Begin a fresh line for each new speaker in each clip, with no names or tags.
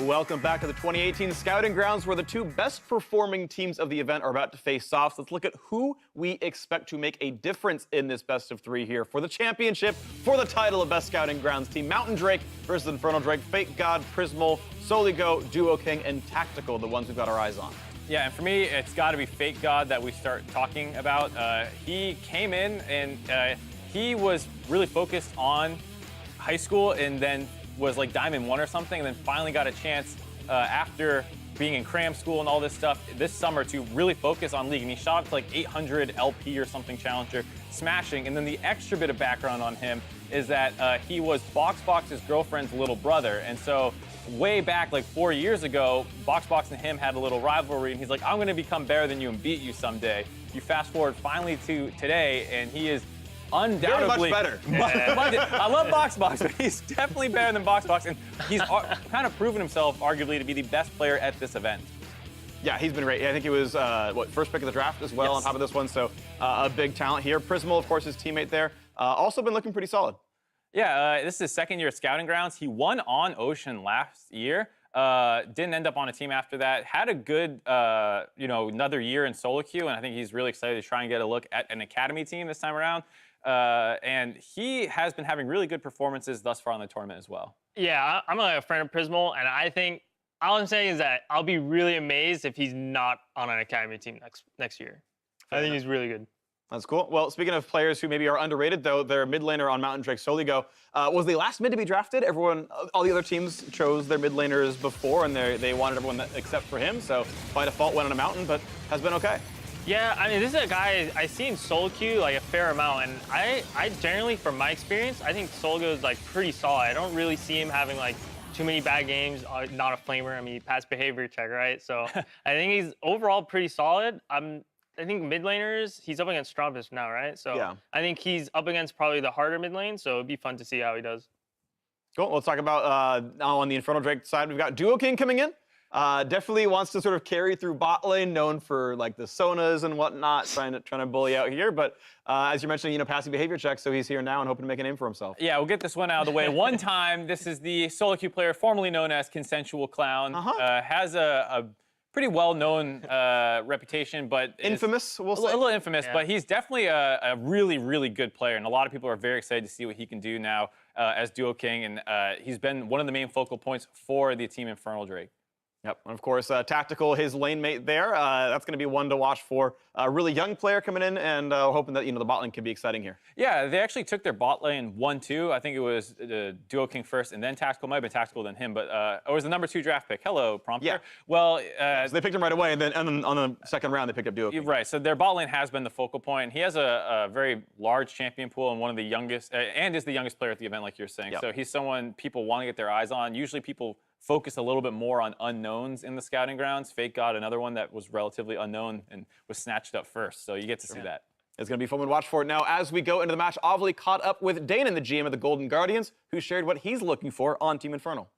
Welcome back to the 2018 Scouting Grounds, where the two best performing teams of the event are about to face off. So let's look at who we expect to make a difference in this best of three here for the championship, for the title of Best Scouting Grounds team. Mountain Drake versus Infernal Drake, Fake God, Prismal, Soligo, Duo King, and Tactical, the ones we've got our eyes on.
Yeah, and for me, it's got to be Fake God that we start talking about. He came in and he was really focused on high school and then was like Diamond 1 or something, and then finally got a chance after being in cram school and all this stuff this summer to really focus on League. And he shot up to like 800 LP or something Challenger, smashing. And then the extra bit of background on him is that he was BoxBox's girlfriend's little brother. And so way back, like 4 years ago, BoxBox and him had a little rivalry, and he's like, I'm going to become better than you and beat you someday. You fast forward finally to today, and he is undoubtedly
very much better.
I love BoxBox, but he's definitely better than BoxBox, and he's kind of proven himself, arguably, to be the best player at this event.
Yeah, he's been great. I think he was, first pick of the draft as well on top of this one, so a big talent here. Prismal, of course, his teammate there, also been looking pretty solid. Yeah,
this is his second year at Scouting Grounds. He won on Ocean last year. Didn't end up on a team after that. Had a good, another year in solo queue, and I think he's really excited to try and get a look at an academy team this time around. And he has been having really good performances thus far in the tournament as well.
Yeah, I'm a friend of Prismal, and I think all I'm saying is that I'll be really amazed if he's not on an academy team next year. I think he's really good.
That's cool. Well, speaking of players who maybe are underrated, though, their mid laner on Mountain Drake, Soligo, was the last mid to be drafted. All the other teams chose their mid laners before, and they wanted everyone except for him. So by default, went on a Mountain, but has been okay.
Yeah, I mean, this is a guy I see in solo queue like a fair amount, and I generally, from my experience, I think Soligo is like pretty solid. I don't really see him having like too many bad games. Not a flamer. I mean, he passed behavior check, right? So I think he's overall pretty solid. I think mid laners, he's up against Strumpus now, right? So yeah. I think he's up against probably the harder mid lane, so it'd be fun to see how he does.
Cool. Let's talk about now on the Infernal Drake side, we've got Duo King coming in. Definitely wants to sort of carry through bot lane, known for like the Sonas and whatnot, trying to bully out here. But as you're mentioning, passing behavior checks, so he's here now and hoping to make a name for himself.
Yeah, we'll get this one out of the way. One time, this is the solo queue player formerly known as Consensual Clown. Has a pretty well-known reputation, but
infamous, we'll say.
A little infamous, yeah. But he's definitely a really, really good player, and a lot of people are very excited to see what he can do now as Duo King, and he's been one of the main focal points for the team Infernal Drake.
Yep, and of course, Tactical, his lane mate there. That's going to be one to watch for. A really young player coming in, and hoping that the bot lane can be exciting here.
Yeah, they actually took their bot lane 1-2. I think it was Duo King first, and then Tactical. Might have been Tactical than him, but it was the number 2 draft pick. Hello, Prompter.
Yeah.
Well,
so they picked him right away, and then on the second round, they picked up Duo King.
Right. So their bot lane has been the focal point. He has a very large champion pool and one of the youngest, and is the youngest player at the event, like you're saying. Yep. So he's someone people want to get their eyes on. Usually, people focus a little bit more on unknowns in the Scouting Grounds. Fake God, another one that was relatively unknown and was snatched up first. So you get to see that.
It's going to be fun to watch for it. Now, as we go into the match, Ovally caught up with Danon, the GM of the Golden Guardians, who shared what he's looking for on Team Infernal.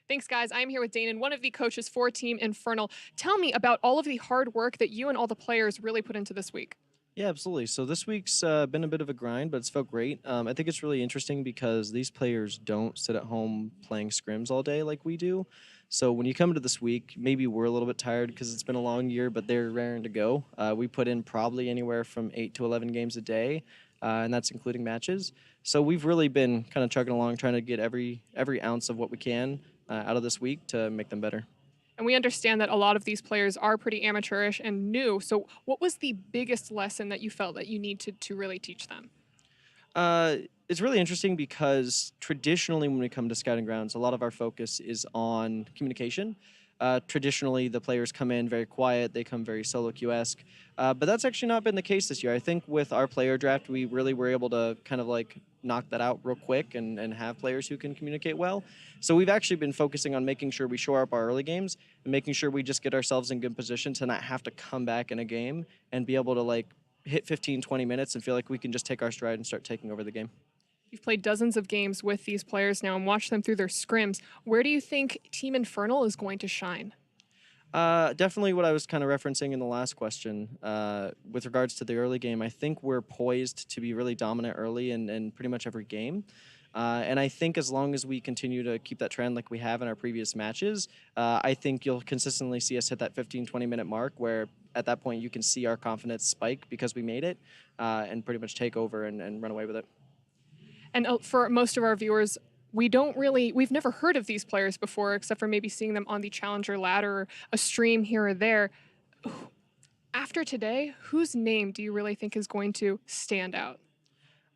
Thanks, guys. I'm here with Danon, one of the coaches for Team Infernal. Tell me about all of the hard work that you and all the players really put into this week.
Yeah, absolutely. So this week's been a bit of a grind, but it's felt great. I think it's really interesting because these players don't sit at home playing scrims all day like we do. So when you come to this week, maybe we're a little bit tired because it's been a long year, but they're raring to go. We put in probably anywhere from 8 to 11 games a day, and that's including matches. So we've really been kind of chugging along, trying to get every ounce of what we can out of this week to make them better.
And we understand that a lot of these players are pretty amateurish and new. So what was the biggest lesson that you felt that you need to really teach them?
It's really interesting because traditionally when we come to Scouting Grounds, a lot of our focus is on communication. Traditionally, the players come in very quiet. They come very solo queue-esque. But that's actually not been the case this year. I think with our player draft, we really were able to kind of like knock that out real quick and have players who can communicate well. So we've actually been focusing on making sure we shore up our early games and making sure we just get ourselves in good position to not have to come back in a game and be able to like hit 15, 20 minutes and feel like we can just take our stride and start taking over the game.
You've played dozens of games with these players now and watched them through their scrims. Where do you think Team Infernal is going to shine?
Definitely what I was kind of referencing in the last question. With regards to the early game, I think we're poised to be really dominant early in pretty much every game. And I think as long as we continue to keep that trend like we have in our previous matches, I think you'll consistently see us hit that 15-20 minute mark where at that point you can see our confidence spike because we made it and pretty much take over and run away with it.
And for most of our viewers, we've never heard of these players before, except for maybe seeing them on the Challenger ladder, a stream here or there. After today, whose name do you really think is going to stand out?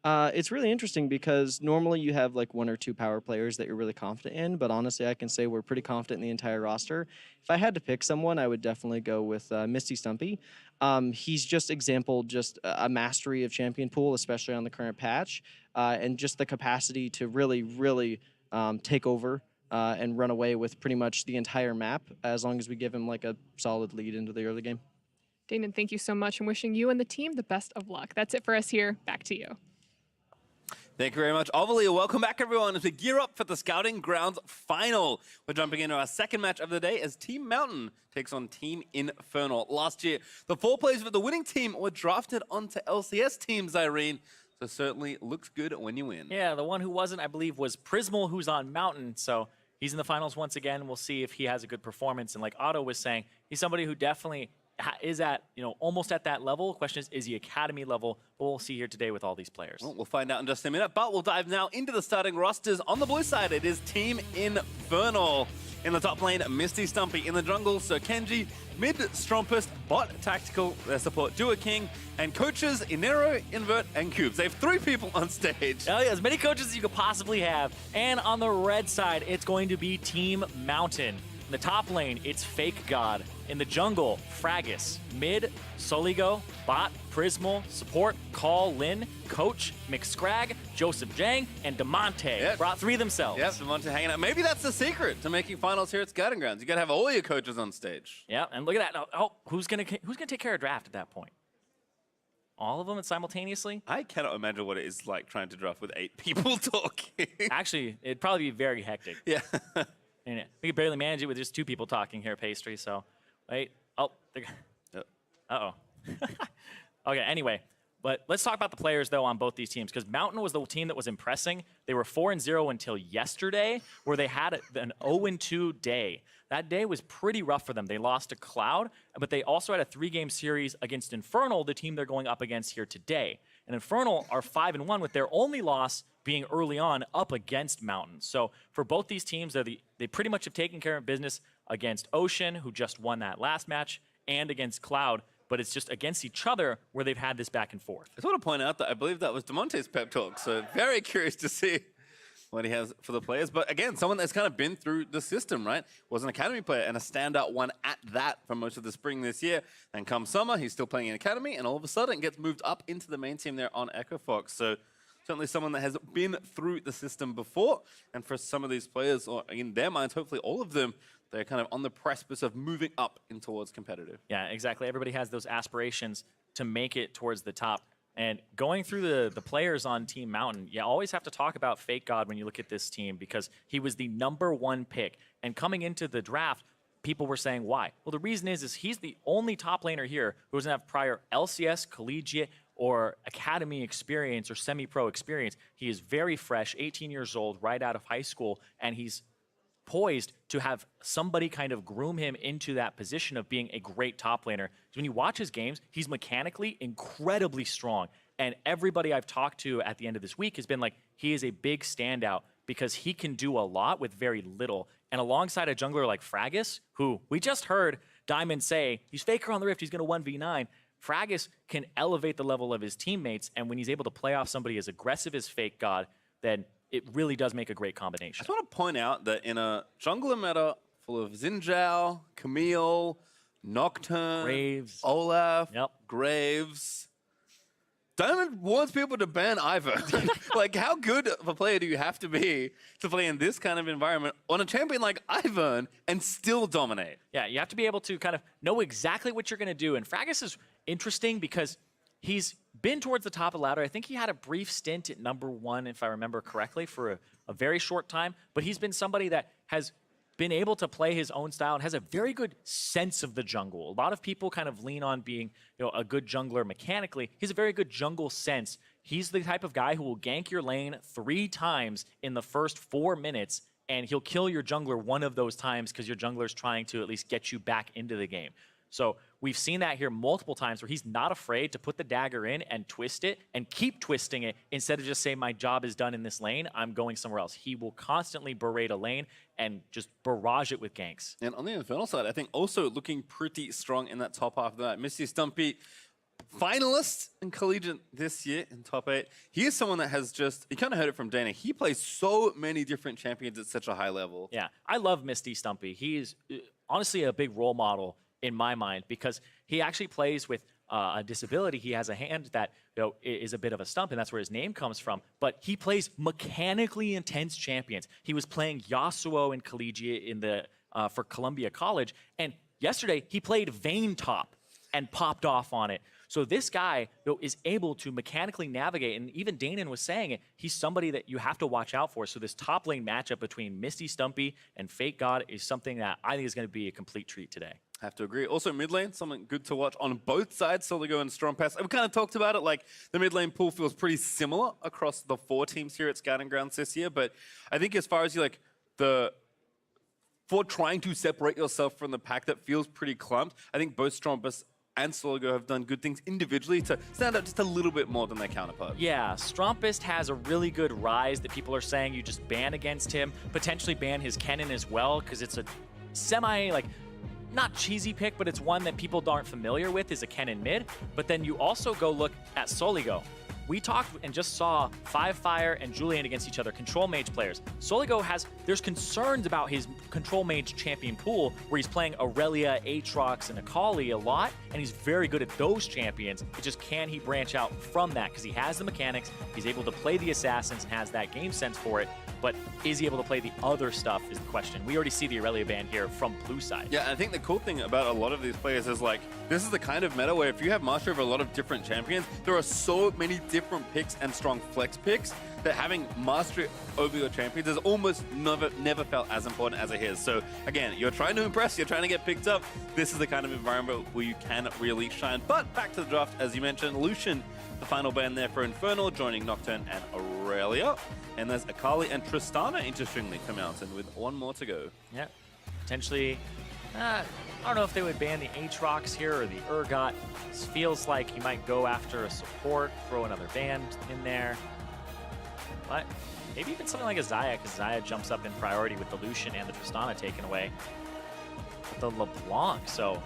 It's really interesting because normally you have like 1 or 2 power players that you're really confident in, but honestly, I can say we're pretty confident in the entire roster. If I had to pick someone, I would definitely go with Misty Stumpy. He's just a mastery of champion pool, especially on the current patch, and just the capacity to really take over and run away with pretty much the entire map as long as we give him like a solid lead into the early game.
Danon, thank you so much. I'm wishing you and the team the best of luck. That's it for us here. Back to you.
Thank you very much, Ovalia. Welcome back, everyone, as we gear up for the Scouting Grounds final. We're jumping into our second match of the day as Team Mountain takes on Team Infernal. Last year, the 4 players for the winning team were drafted onto LCS teams, Irene. So certainly looks good when you win.
Yeah, the one who wasn't, I believe, was Prismal, who's on Mountain. So he's in the finals once again. We'll see if he has a good performance. And like Otto was saying, he's somebody who definitely is at, almost at that level. Question is he academy level? But we'll see here today with all these players.
Well, we'll find out in just a minute, but we'll dive now into the starting rosters. On the blue side, it is Team Infernal. In the top lane, Misty Stumpy. In the jungle, Sir Kenji. Mid, Strompest. Bot, Tactical. Their support, Dua King. And coaches, Inero, Invert, and Cubes. They have 3 people on stage.
Oh yeah, as many coaches as you could possibly have. And on the red side, it's going to be Team Mountain. In the top lane, it's Fake God. In the jungle, Fragus. Mid, Soligo. Bot, Prismal. Support, Call, Lin. Coach, McScrag, Joseph Jang, and Demonte.
Yep.
Brought 3 themselves.
Yep, Demonte hanging out. Maybe that's the secret to making finals here at Scouting Grounds. You gotta have all your coaches on stage.
Yeah, and look at that. Oh, who's gonna take care of draft at that point? All of them simultaneously?
I cannot imagine what it is like trying to draft with 8 people talking.
Actually, it'd probably be very hectic.
Yeah.
And we could barely manage it with just 2 people talking here, Pastry. So, wait. Oh, uh-oh. Okay, anyway. But let's talk about the players, though, on both these teams, because Mountain was the team that was impressing. They were 4-0 until yesterday, where they had an 0-2 day. That day was pretty rough for them. They lost to Cloud, but they also had a 3-game series against Infernal, the team they're going up against here today. And Infernal are 5-1, with their only loss being early on up against Mountain. So for both these teams, they pretty much have taken care of business against Ocean, who just won that last match, and against Cloud. But it's just against each other where they've had this back and forth.
I just want to point out that I believe that was Demonte's pep talk, so very curious to see what he has for the players. But again, someone that's kind of been through the system, right? Was an academy player and a standout one at that for most of the spring this year. Then come summer, he's still playing in academy, and all of a sudden gets moved up into the main team there on Echo Fox. So certainly someone that has been through the system before. And for some of these players, or in their minds, hopefully all of them, they're kind of on the precipice of moving up in towards competitive.
Yeah, exactly. Everybody has those aspirations to make it towards the top. And going through the players on Team Mountain, you always have to talk about Fake God when you look at this team because he was the #1 pick. And coming into the draft, people were saying, why? Well, the reason is he's the only top laner here who doesn't have prior LCS, collegiate, or academy experience or semi-pro experience. He is very fresh, 18 years old, right out of high school, and he's poised to have somebody kind of groom him into that position of being a great top laner. When you watch his games, he's mechanically incredibly strong. And everybody I've talked to at the end of this week has been like, he is a big standout because he can do a lot with very little. And alongside a jungler like Fragus, who we just heard Diamond say, he's Faker on the Rift, he's going to 1v9. Fragus can elevate the level of his teammates. And when he's able to play off somebody as aggressive as Fake God, then it really does make a great combination.
I just want to point out that in a jungler meta full of Xin Zhao, Camille, Nocturne,
Graves.
Olaf,
Yep.
Graves, Diamond wants people to ban Ivern. Like, how good of a player do you have to be to play in this kind of environment on a champion like Ivern and still dominate?
Yeah, you have to be able to kind of know exactly what you're going to do. And Fragus is interesting because he's been towards the top of the ladder. I think he had a brief stint at #1, if I remember correctly, for a very short time. But he's been somebody that has been able to play his own style and has a very good sense of the jungle. A lot of people kind of lean on being a good jungler mechanically. He has a very good jungle sense. He's the type of guy who will gank your lane 3 times in the first 4 minutes, and he'll kill your jungler one of those times because your jungler's trying to at least get you back into the game. So we've seen that here multiple times where he's not afraid to put the dagger in and twist it and keep twisting it instead of just saying, my job is done in this lane, I'm going somewhere else. He will constantly berate a lane and just barrage it with ganks.
And on the Infernal side, I think also looking pretty strong in that top half of that. Misty Stumpy, finalist in Collegiate this year in top 8. He is someone that has just, you kind of heard it from Dana, he plays so many different champions at such a high level.
Yeah, I love Misty Stumpy. He's honestly a big role model in my mind because he actually plays with a disability. He has a hand that is a bit of a stump, and that's where his name comes from. But he plays mechanically intense champions. He was playing Yasuo in Collegiate in the for Columbia College, and yesterday he played Vayne top and popped off on it. So this guy is able to mechanically navigate, and even Danon was saying it, he's somebody that you have to watch out for. So this top lane matchup between Misty Stumpy and Fake God is something that I think is going to be a complete treat today.
Have to agree. Also, mid lane, something good to watch on both sides, Soligo and Strongpass. We kind of talked about it, like the mid lane pool feels pretty similar across the 4 teams here at Scouting Grounds this year. But I think as far as you for trying to separate yourself from the pack that feels pretty clumped, I think both Strongpass and Soligo have done good things individually to stand out just a little bit more than their counterpart.
Yeah, Strompist has a really good rise that people are saying you just ban against him, potentially ban his Kennen as well, because it's a semi, not cheesy pick, but it's one that people aren't familiar with is a Kennen mid. But then you also go look at Soligo. We talked and just saw Fire and Julian against each other, control mage players. Soligo there's concerns about his control mage champion pool where he's playing Aurelia, Aatrox, and Akali a lot, and he's very good at those champions. It's just, can he branch out from that? Because he has the mechanics, he's able to play the assassins and has that game sense for it, but is he able to play the other stuff is the question. We already see the Aurelia ban here from blue side.
Yeah, I think the cool thing about a lot of these players is this is the kind of meta where if you have mastery over a lot of different champions, there are so many different picks and strong flex picks that having mastery over your champions is almost never felt as important as it is. So again, you're trying to impress, you're trying to get picked up. This is the kind of environment where you can really shine. But back to the draft, as you mentioned, Lucian, the final ban there for Infernal, joining Nocturne and Aurelia. And there's Akali and Tristana, interestingly, for Mountain, with 1 more to go.
Yeah, potentially, I don't know if they would ban the Aatrox here or the Urgot. This feels like you might go after a support, throw another band in there. But maybe even something like a Xayah, because Xayah jumps up in priority with the Lucian and the Tristana taken away. With the LeBlanc, so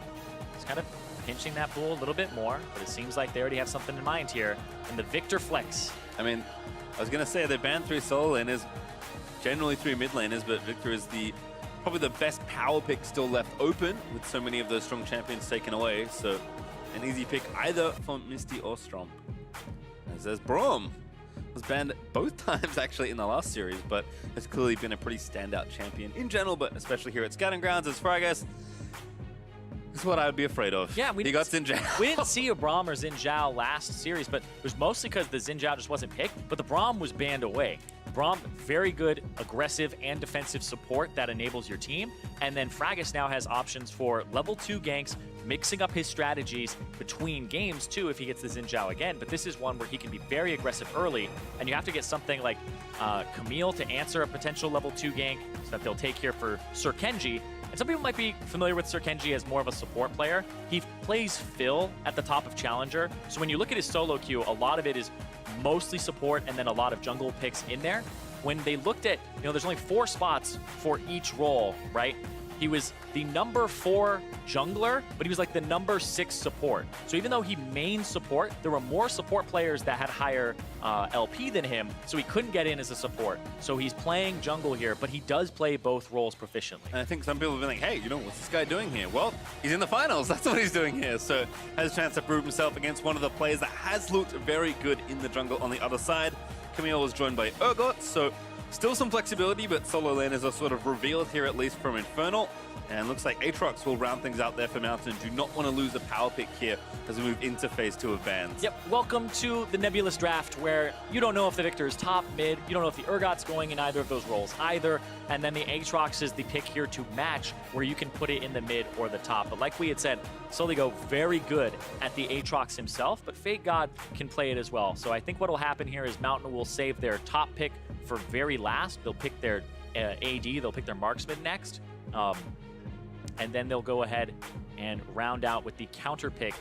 it's kind of pinching that pool a little bit more, but it seems like they already have something in mind here. And the Victor flex.
I mean, I was going to say they banned 3 solo laners, generally 3 mid laners, but Victor is probably the best power pick still left open with so many of those strong champions taken away. So an easy pick either for Misty or Stromp. As there's Braum. Was banned both times actually in the last series, but has clearly been a pretty standout champion in general, but especially here at Scouting Grounds as Fragas. This is what I would be afraid of.
Yeah,
he got Xin Zhao.
We didn't see a Braum or Xin Zhao last series, but it was mostly because the Xin Zhao just wasn't picked, but the Braum was banned away. Braum, very good aggressive and defensive support that enables your team. And then Fragas now has options for level 2 ganks, mixing up his strategies between games too if he gets the Xin Zhao again. But this is one where he can be very aggressive early, and you have to get something like Camille to answer a potential level 2 gank so that they'll take here for Sir Kenji. And some people might be familiar with Sir Kenji as more of a support player. He plays Phil at the top of Challenger. So when you look at his solo queue, a lot of it is mostly support and then a lot of jungle picks in there. When they looked at, there's only 4 spots for each role, right? He was the number 4 jungler, but he was like the number 6 support. So even though he main support, there were more support players that had higher LP than him, so he couldn't get in as a support. So he's playing jungle here, but he does play both roles proficiently.
And I think some people have been like, hey, what's this guy doing here? Well, he's in the finals. That's what he's doing here. So has a chance to prove himself against one of the players that has looked very good in the jungle on the other side. Camille was joined by Urgot, so Still some flexibility, but solo laners are sort of revealed here, at least from Infernal. And looks like Aatrox will round things out there for Mountain. Do not want to lose a power pick here as we move into phase 2 of bans.
Yep, welcome to the Nebulous Draft, where you don't know if the Victor is top, mid, you don't know if the Urgot's going in either of those roles either, and then the Aatrox is the pick here to match, where you can put it in the mid or the top. But like we had said, Soligo very good at the Aatrox himself, but Fate God can play it as well. So I think what will happen here is Mountain will save their top pick for very last. They'll pick their AD, they'll pick their marksman next. And then they'll go ahead and round out with the counter pick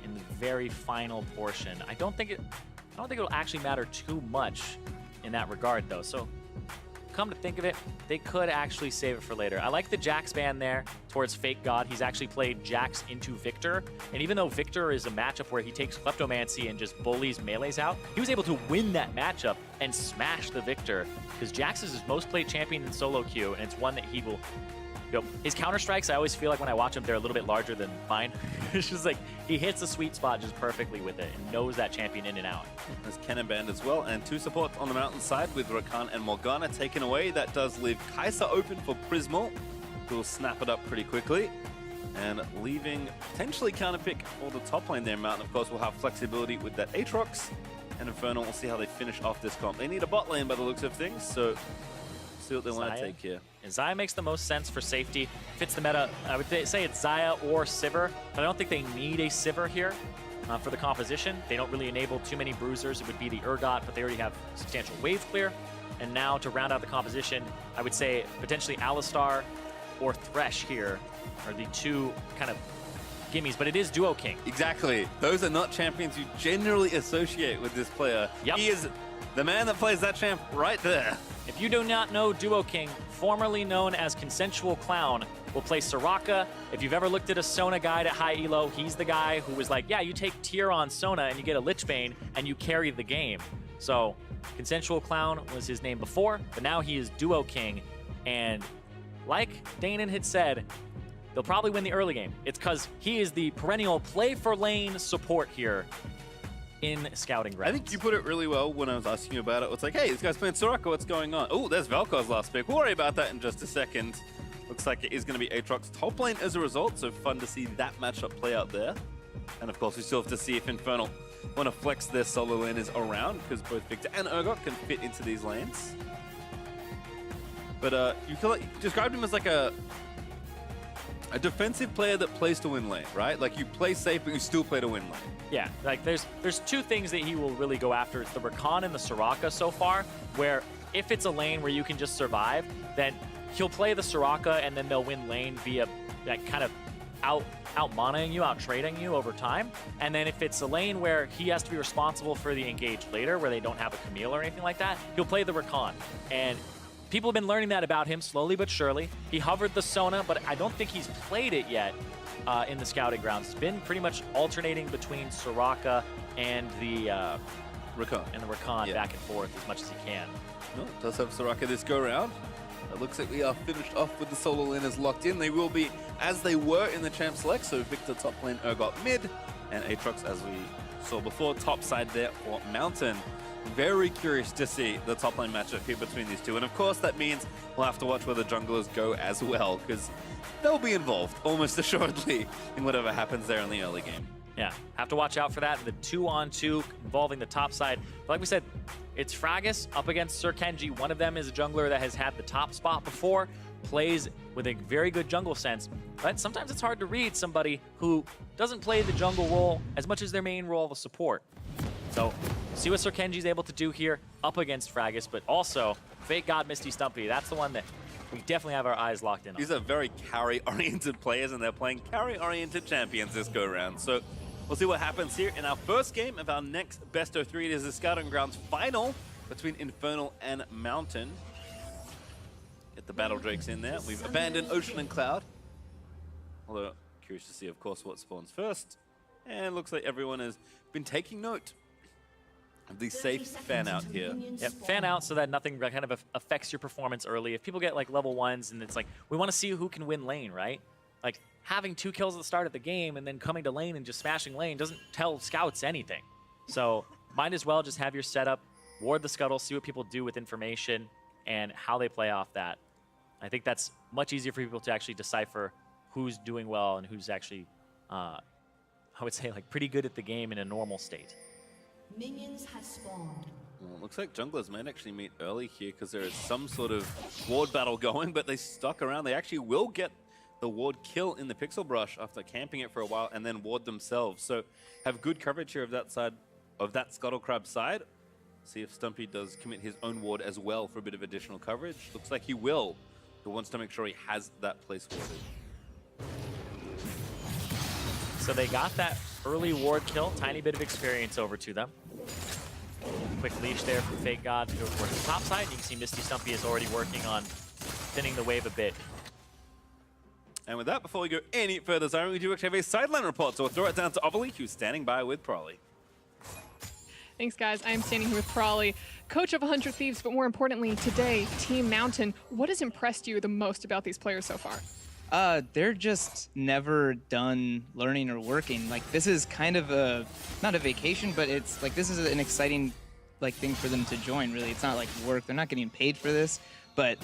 in the very final portion. I don't think it'll actually matter too much in that regard, though. So come to think of it, they could actually save it for later. I like the Jax ban there towards Fake God. He's actually played Jax into Victor. And even though Victor is a matchup where he takes Kleptomancy and just bullies melees out, he was able to win that matchup and smash the Victor, because Jax is his most played champion in solo queue, and it's one that he will... His counter strikes, I always feel like when I watch him, they're a little bit larger than mine. It's just like he hits the sweet spot just perfectly with it and knows that champion in and out.
There's Cannon Band as well, and 2 supports on the Mountain side with Rakan and Morgana taken away. That does leave Kai'Sa open for Prismal, who will snap it up pretty quickly. And leaving potentially counter pick for the top lane there. Mountain, of course, will have flexibility with that Aatrox. And Infernal, we'll see how they finish off this comp. They need a bot lane by the looks of things, so see what they want to take here.
And Xayah makes the most sense for safety. Fits the meta. I would say it's Xayah or Sivir, but I don't think they need a Sivir here for the composition. They don't really enable too many bruisers. It would be the Urgot, but they already have substantial wave clear. And now to round out the composition, I would say potentially Alistar or Thresh here are the two kind of gimmies, but it is Duo King.
Exactly. Those are not champions you generally associate with this player.
Yep.
He is the man that plays that champ right there.
If you do not know Duo King, formerly known as Consensual Clown, will play Soraka. If you've ever looked at a Sona guide at high elo, he's the guy who was like, yeah, you take tier on Sona and you get a Lich Bane and you carry the game. So Consensual Clown was his name before, but now he is Duo King. And like Danon had said, they'll probably win the early game. It's because he is the perennial play for lane support here in Scouting Grounds.
I think you put it really well when I was asking you about it. It's like, hey, this guy's playing Soraka, what's going on? Oh, there's Vel'Koz's last pick. We'll worry about that in just a second. Looks like it is going to be Aatrox top lane as a result, so fun to see that matchup play out there. And of course, we still have to see if Infernal want to flex their solo laners around, because both Victor and Urgot can fit into these lanes. But you described him as like a defensive player that plays to win lane, right? Like you play safe, but you still play to win lane.
Yeah, like there's two things that he will really go after. It's the Rakan and the Soraka so far, where if it's a lane where you can just survive, then he'll play the Soraka and then they'll win lane via like kind of out-manaing you, out-trading you over time. And then if it's a lane where he has to be responsible for the engage later, where they don't have a Camille or anything like that, he'll play the Rakan. And people have been learning that about him slowly but surely. He hovered the Sona, but I don't think he's played it yet in the Scouting Grounds. It's been pretty much alternating between Soraka and the Rakan back and forth as much as he can.
No, it does have Soraka this go round. It looks like we are finished off with the solo laners locked in. They will be as they were in the champ select, so Victor top lane, Urgot mid, and Aatrox, as we saw before, top side there for Mountain. Very curious to see the top lane matchup here between these two. And of course, that means we'll have to watch where the junglers go as well, because they'll be involved almost assuredly in whatever happens there in the early game.
Yeah, have to watch out for that. The 2-on-2 involving the top side. But like we said, it's Fragus up against Sir Kenji. One of them is a jungler that has had the top spot before, plays with a very good jungle sense. But sometimes it's hard to read somebody who doesn't play the jungle role as much as their main role of support. So see what Sir Kenji's able to do here up against Fragus, but also Fake God Misty Stumpy. That's the one that we definitely have our eyes locked in on.
These are very carry-oriented players, and they're playing carry-oriented champions this go-round. So we'll see what happens here in our first game of our next best of 3. It is the Scouting Grounds final between Infernal and Mountain. Get the Battle Drakes in there. We've abandoned Ocean and Cloud. Although, curious to see, of course, what spawns first. And looks like everyone has been taking note of the safe fan out here.
Yep, fan out so that nothing kind of affects your performance early. If people get like level 1s and it's like, we want to see who can win lane, right? Like having 2 kills at the start of the game and then coming to lane and just smashing lane doesn't tell scouts anything. So might as well just have your setup, ward the scuttle, see what people do with information, and how they play off that. I think that's much easier for people to actually decipher who's doing well and who's actually, I would say, like pretty good at the game in a normal state.
Minions have spawned.
Well, it looks like junglers might actually meet early here because there is some sort of ward battle going, but they stuck around. They actually will get the ward kill in the Pixel Brush after camping it for a while and then ward themselves. So have good coverage here of that side, of that Scuttle Crab side. See if Stumpy does commit his own ward as well for a bit of additional coverage. Looks like he will. He wants to make sure he has that place warded.
So they got that early ward kill, tiny bit of experience over to them. Quick leash there from Fake God to go towards the top side. You can see Misty Stumpy is already working on thinning the wave a bit.
And with that, before we go any further, Zyron, we do actually have a sideline report, so we'll throw it down to Ovali, who's standing by with Prolly.
Thanks, guys. I am standing here with Prolly, coach of 100 Thieves, but more importantly, today, Team Mountain. What has impressed you the most about these players so far?
They're just never done learning or working. Like, this is kind of a, not a vacation, but it's like, this is an exciting like thing for them to join, really. It's not like work. They're not getting paid for this, but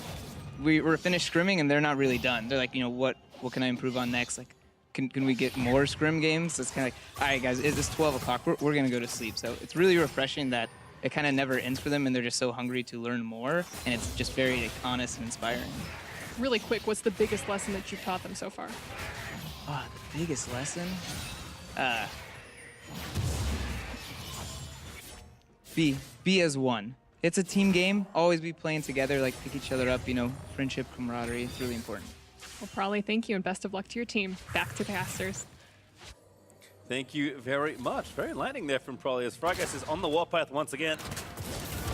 we're finished scrimming and they're not really done. They're like, you know, what can I improve on next? Like, can we get more scrim games? So it's kind of like, all right, guys, it's 12 o'clock. We're going to go to sleep. So it's really refreshing that it kind of never ends for them and they're just so hungry to learn more. And it's just very like, honest and inspiring.
Really quick, what's the biggest lesson that you've taught them so far?
Oh, the biggest lesson? Be as one. It's a team game. Always be playing together, like pick each other up, you know, friendship, camaraderie. It's really important.
Well, Prolly, thank you, and best of luck to your team. Back to the casters.
Thank you very much. Very enlightening there from Prolly as Fragus is on the warpath once again.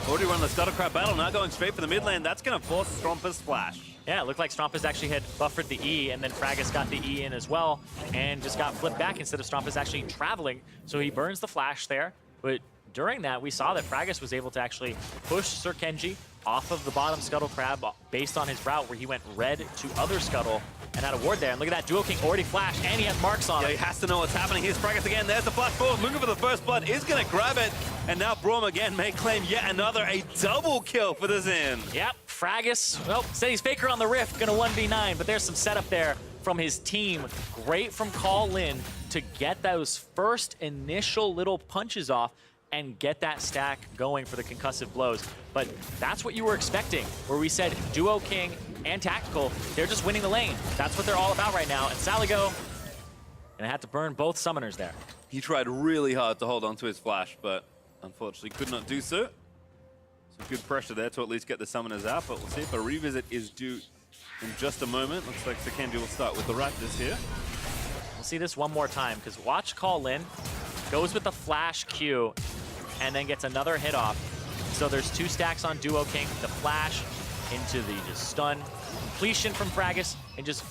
Already run the Scuttle Crab battle, now going straight for the mid lane. That's going to force Strompa's flash.
Yeah, it looked like Strompa's actually had buffered the E, and then Fragus got the E in as well, and just got flipped back instead of Strompa's actually traveling. So he burns the flash there, but during that, we saw that Fragus was able to actually push Sir Kenji off of the bottom Scuttle Crab based on his route where he went red to other Scuttle and had a ward there. And look at that, Duo King already flashed, and he has marks on
Yeah,
him.
he has to know what's happening. Here's Fragus again. There's the flash forward, looking for the first blood. Is going to grab it. And now Braum again may claim yet another, a double kill for the Xin.
Yep, Fragus, well, said he's Faker on the Rift, gonna 1v9, but there's some setup there from his team. Great from Call Lin to get those first initial little punches off and get that stack going for the concussive blows. But that's what you were expecting, where we said Duo King and Tactical, they're just winning the lane. That's what they're all about right now. And Saligo gonna have to burn both summoners there.
He tried really hard to hold on to his flash, but unfortunately could not do so. Some good pressure there to at least get the summoners out, but we'll see if a revisit is due in just a moment. Looks like Sekendi will start with the Raptors here.
We'll see this one more time, because watch Call Lin, goes with the flash Q, and then gets another hit off. So there's two stacks on Duo King, the flash into the just stun. Completion from Fragus, and just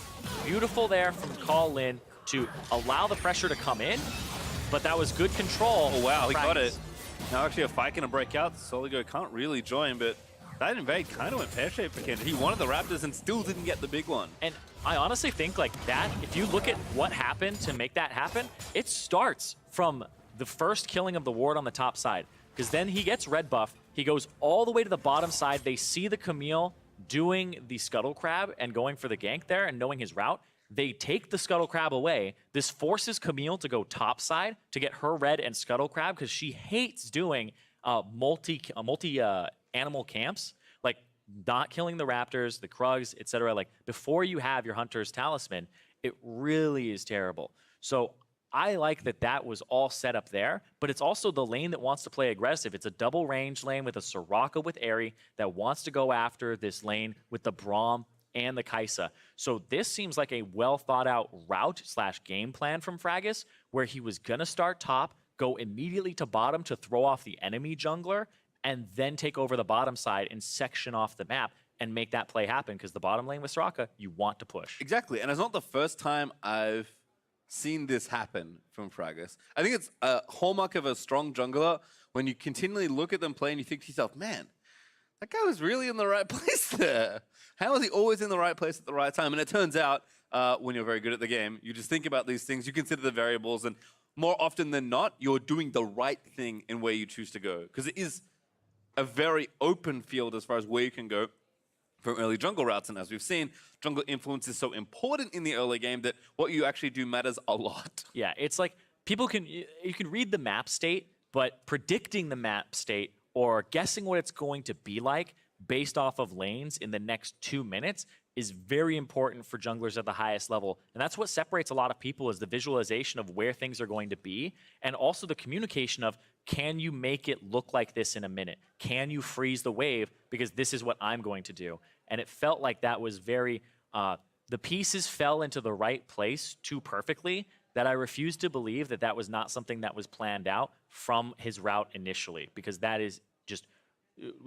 beautiful there from Call Lin to allow the pressure to come in, but that was good control.
Oh wow, he got
Fragus.
it. Now actually a fight gonna break out. Soligo can't really join, but that invade kind of went pear-shaped for Kendrick. He wanted the Raptors and still didn't get the big one.
And I honestly think like that, if you look at what happened to make that happen, it starts from the first killing of the ward on the top side. Because then he gets red buff, he goes all the way to the bottom side, they see the Camille doing the Scuttle Crab and going for the gank there and knowing his route. They take the Scuttle Crab away. This forces Camille to go top side to get her red and Scuttle Crab because she hates doing multi animal camps, like not killing the Raptors, the Krugs, etc. Like before you have your Hunter's Talisman, it really is terrible. So I like that that was all set up there, but it's also the lane that wants to play aggressive. It's a double range lane with a Soraka with Aerie that wants to go after this lane with the Braum and the Kaisa. So this seems like a well thought out route / game plan from Fragus, where he was gonna start top, go immediately to bottom to throw off the enemy jungler, and then take over the bottom side and section off the map and make that play happen, because the bottom lane with Soraka, you want to push.
Exactly, and it's not the first time I've seen this happen from Fragus. I think it's a hallmark of a strong jungler when you continually look at them play and you think to yourself, man, that guy was really in the right place there. How is he always in the right place at the right time? And it turns out, when you're very good at the game, you just think about these things, you consider the variables, and more often than not, you're doing the right thing in where you choose to go. Because it is a very open field as far as where you can go from early jungle routes. And as we've seen, jungle influence is so important in the early game that what you actually do matters a lot.
Yeah, it's like you can read the map state, but predicting the map state or guessing what it's going to be like based off of lanes in the next 2 minutes is very important for junglers at the highest level. And that's what separates a lot of people, is the visualization of where things are going to be, and also the communication of, can you make it look like this in a minute? Can you freeze the wave? Because this is what I'm going to do. And it felt like that was very, the pieces fell into the right place too perfectly, that I refuse to believe that that was not something that was planned out from his route initially, because that is just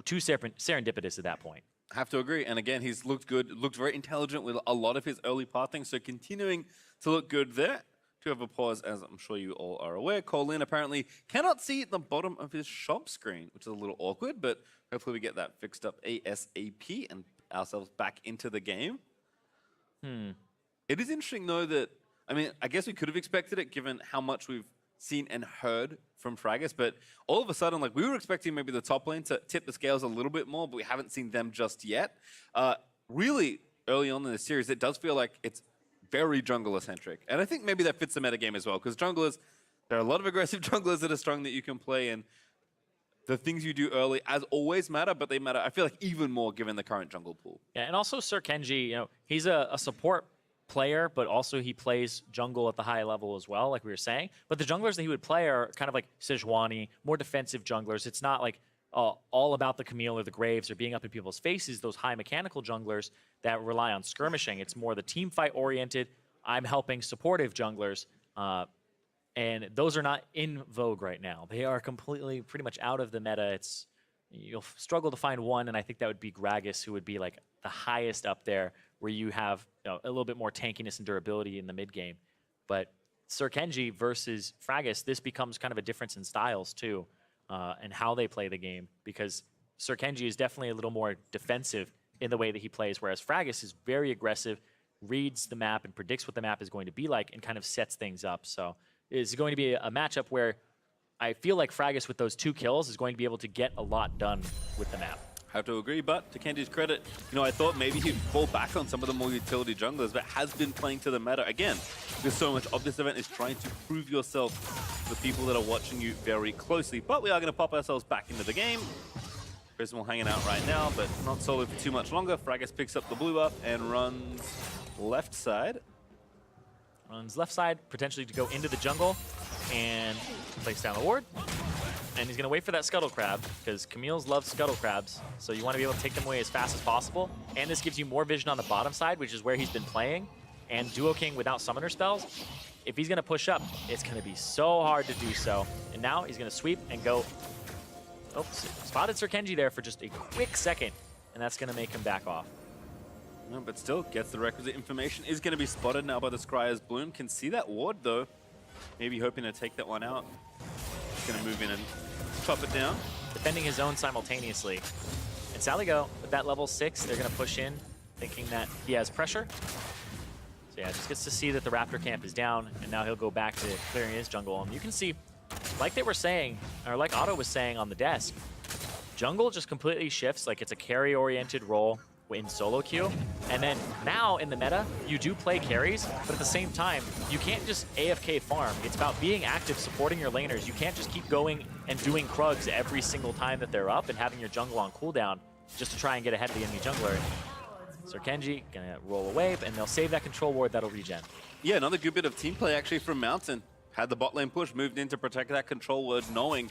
too serendipitous at that point.
Have to agree. And again, he's looked good, looked very intelligent with a lot of his early pathing. So continuing to look good there. To have a pause, as I'm sure you all are aware, Colin apparently cannot see the bottom of his shop screen, which is a little awkward, but hopefully we get that fixed up ASAP and ourselves back into the game. It is interesting, though, that, I mean, I guess we could have expected it given how much we've seen and heard from Fragis, but all of a sudden, like, we were expecting maybe the top lane to tip the scales a little bit more, but we haven't seen them just yet. Really, early on in the series, it does feel like it's very jungler-centric. And I think maybe that fits the metagame as well, because junglers, there are a lot of aggressive junglers that are strong that you can play, and the things you do early, as always, matter, but they matter, I feel like, even more given the current jungle pool.
Yeah, and also Sir Kenji, you know, he's a support player, but also he plays jungle at the high level as well, like we were saying. But the junglers that he would play are kind of like Sejuani, more defensive junglers. It's not like all about the Camille or the Graves or being up in people's faces, those high mechanical junglers that rely on skirmishing. It's more the team fight oriented, I'm helping supportive junglers, and those are not in vogue right now. They are completely, pretty much out of the meta. You'll struggle to find one, and I think that would be Gragas, who would be like the highest up there, where you have, you know, a little bit more tankiness and durability in the mid game. But Sir Kenji versus Fragis, this becomes kind of a difference in styles too, and how they play the game, because Sir Kenji is definitely a little more defensive in the way that he plays, whereas Fragis is very aggressive, reads the map and predicts what the map is going to be like and kind of sets things up. So it's going to be a matchup where I feel like Fragis with those 2 kills is going to be able to get a lot done with the map.
Have to agree, but to Kenji's credit, you know, I thought maybe he'd fall back on some of the more utility junglers, but has been playing to the meta. Again, because so much of this event is trying to prove yourself to the people that are watching you very closely. But we are going to pop ourselves back into the game. Prismal hanging out right now, but not solo for too much longer. Fragis picks up the blue buff and runs left side.
Runs left side, potentially to go into the jungle and place down the ward. And he's going to wait for that Scuttle Crab, because Camille's love Scuttle Crabs, so you want to be able to take them away as fast as possible. And this gives you more vision on the bottom side, which is where he's been playing. And Duo King without Summoner spells, if he's going to push up, it's going to be so hard to do so. And now he's going to sweep and go. Oops, spotted Sir Kenji there for just a quick second, and that's going to make him back off.
No, but still gets the requisite information. Is going to be spotted now by the Scryer's Bloom. Can see that ward, though. Maybe hoping to take that one out. He's going to move in and chop it down.
Defending his own simultaneously. And Saligo, with that level 6, they're going to push in, thinking that he has pressure. So yeah, just gets to see that the Raptor camp is down, and now he'll go back to clearing his jungle. And you can see, like they were saying, or like Otto was saying on the desk, jungle just completely shifts. Like, it's a carry-oriented role in solo queue. And then now in the meta, you do play carries, but at the same time, you can't just AFK farm. It's about being active, supporting your laners. You can't just keep going and doing Krugs every single time that they're up and having your jungle on cooldown just to try and get ahead of the enemy jungler. Sir Kenji gonna roll away, and they'll save that control ward that'll regen.
Yeah, another good bit of team play actually from Mountain. Had the bot lane push, moved in to protect that control ward, knowing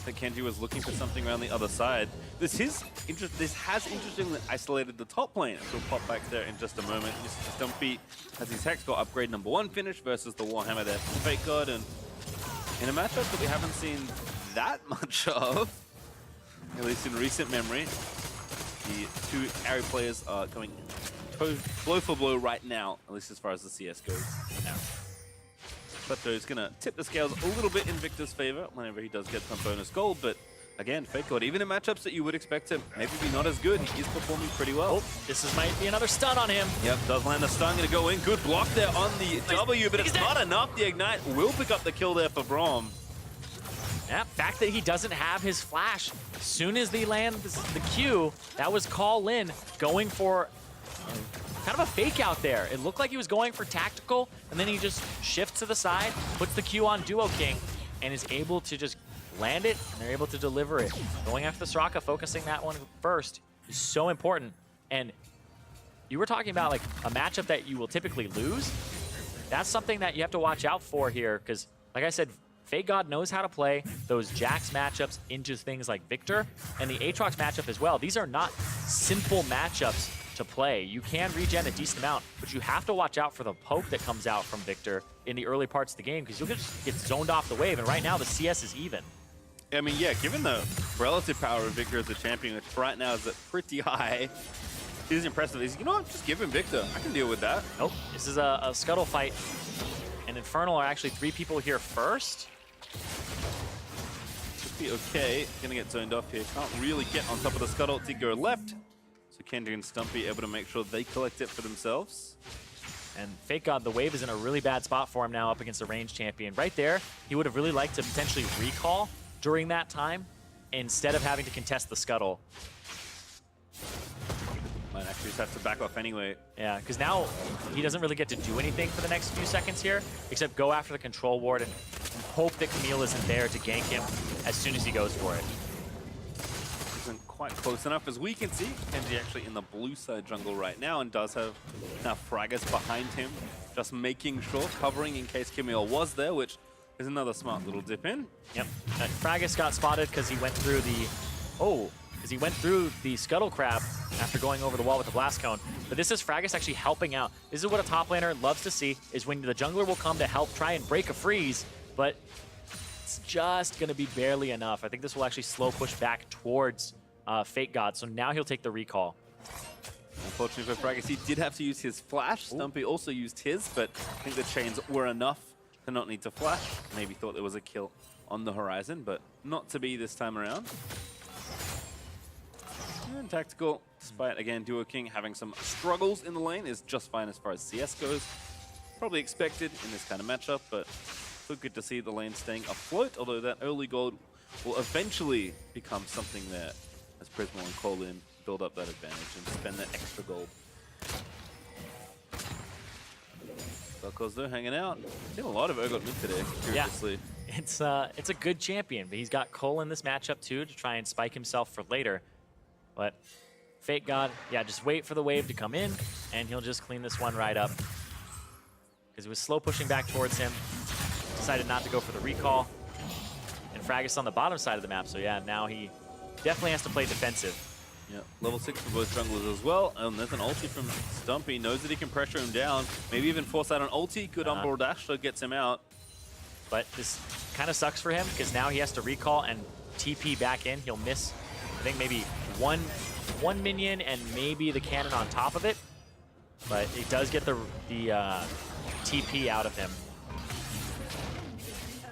that Kenji was looking for something around the other side. This has interestingly isolated the top lane. We'll pop back there in just a moment. Stumpy has his Hex got upgrade #1 finish versus the Warhammer there from Fake God, and in a matchup that we haven't seen that much of, at least in recent memory, the 2 carry players are going blow for blow right now, at least as far as the CS goes now. Klepto is going to tip the scales a little bit in Victor's favor whenever he does get some bonus gold, but again, Fake God, even in matchups that you would expect him maybe be not as good, he is performing pretty well.
Oh, this might be another stun on him.
Yep, does land a stun, going to go in. Good block there on the W, but it's not enough. The Ignite will pick up the kill there for Braum.
Yeah, fact that he doesn't have his flash. As soon as they land the Q, that was Call in going for kind of a fake out there. It looked like he was going for tactical, and then he just shifts to the side, puts the Q on Duo King, and is able to just land it, and they're able to deliver it. Going after the Soraka, focusing that one first is so important. And you were talking about like a matchup that you will typically lose. That's something that you have to watch out for here, because like I said, Fake God knows how to play those Jax matchups into things like Victor and the Aatrox matchup as well. These are not simple matchups to play. You can regen a decent amount, but you have to watch out for the poke that comes out from Victor in the early parts of the game, because you'll just get zoned off the wave, and right now the CS is even.
I mean, yeah, given the relative power of Victor as a champion, which right now is at pretty high, it is impressive. He's, you know what, just give him Victor. I can deal with that.
Nope, this is a scuttle fight, and Infernal are actually 3 people here first.
Should be okay. Gonna get zoned off here. Can't really get on top of the scuttle to go left. So Kendrick and Stumpy able to make sure they collect it for themselves.
And Fake God, the wave is in a really bad spot for him now up against a ranged champion. Right there, he would have really liked to potentially recall during that time instead of having to contest the scuttle.
Might actually just have to back off anyway.
Yeah, because now he doesn't really get to do anything for the next few seconds here, except go after the control ward and hope that Camille isn't there to gank him as soon as he goes for it.
Isn't quite close enough, as we can see. Kenji actually in the blue side jungle right now, and does have now Fragus behind him, just making sure, covering in case Camille was there, which is another smart little dip in.
Yep, Fragus got spotted because he went through the Scuttle Crab after going over the wall with the Blast Cone. But this is Fragus actually helping out. This is what a top laner loves to see, is when the jungler will come to help try and break a freeze, but it's just going to be barely enough. I think this will actually slow push back towards Fake God, so now he'll take the recall.
Unfortunately for Fragus, he did have to use his flash. Stumpy also used his, but I think the chains were enough to not need to flash. Maybe thought there was a kill on the horizon, but not to be this time around. And tactical, despite, again, Duo King having some struggles in the lane, is just fine as far as CS goes. Probably expected in this kind of matchup, but still good to see the lane staying afloat, although that early gold will eventually become something there as Prismo and Colin build up that advantage and spend that extra gold. Velcos though hanging out. Seen a lot of Urgot mid today, curiously.
Yeah, it's a good champion, but he's got Cole in this matchup too to try and spike himself for later. But Fake God, yeah, just wait for the wave to come in, and he'll just clean this one right up. Because he was slow pushing back towards him, decided not to go for the recall. And Fragus on the bottom side of the map, so yeah, now he definitely has to play defensive.
Yeah, level 6 for both junglers as well. There's an ulti from Stumpy, knows that he can pressure him down. Maybe even force out an ulti, good onboard dash, so gets him out.
But this kind of sucks for him, because now he has to recall and TP back in. He'll miss, I think, maybe one minion and maybe the cannon on top of it. But it does get the TP out of him.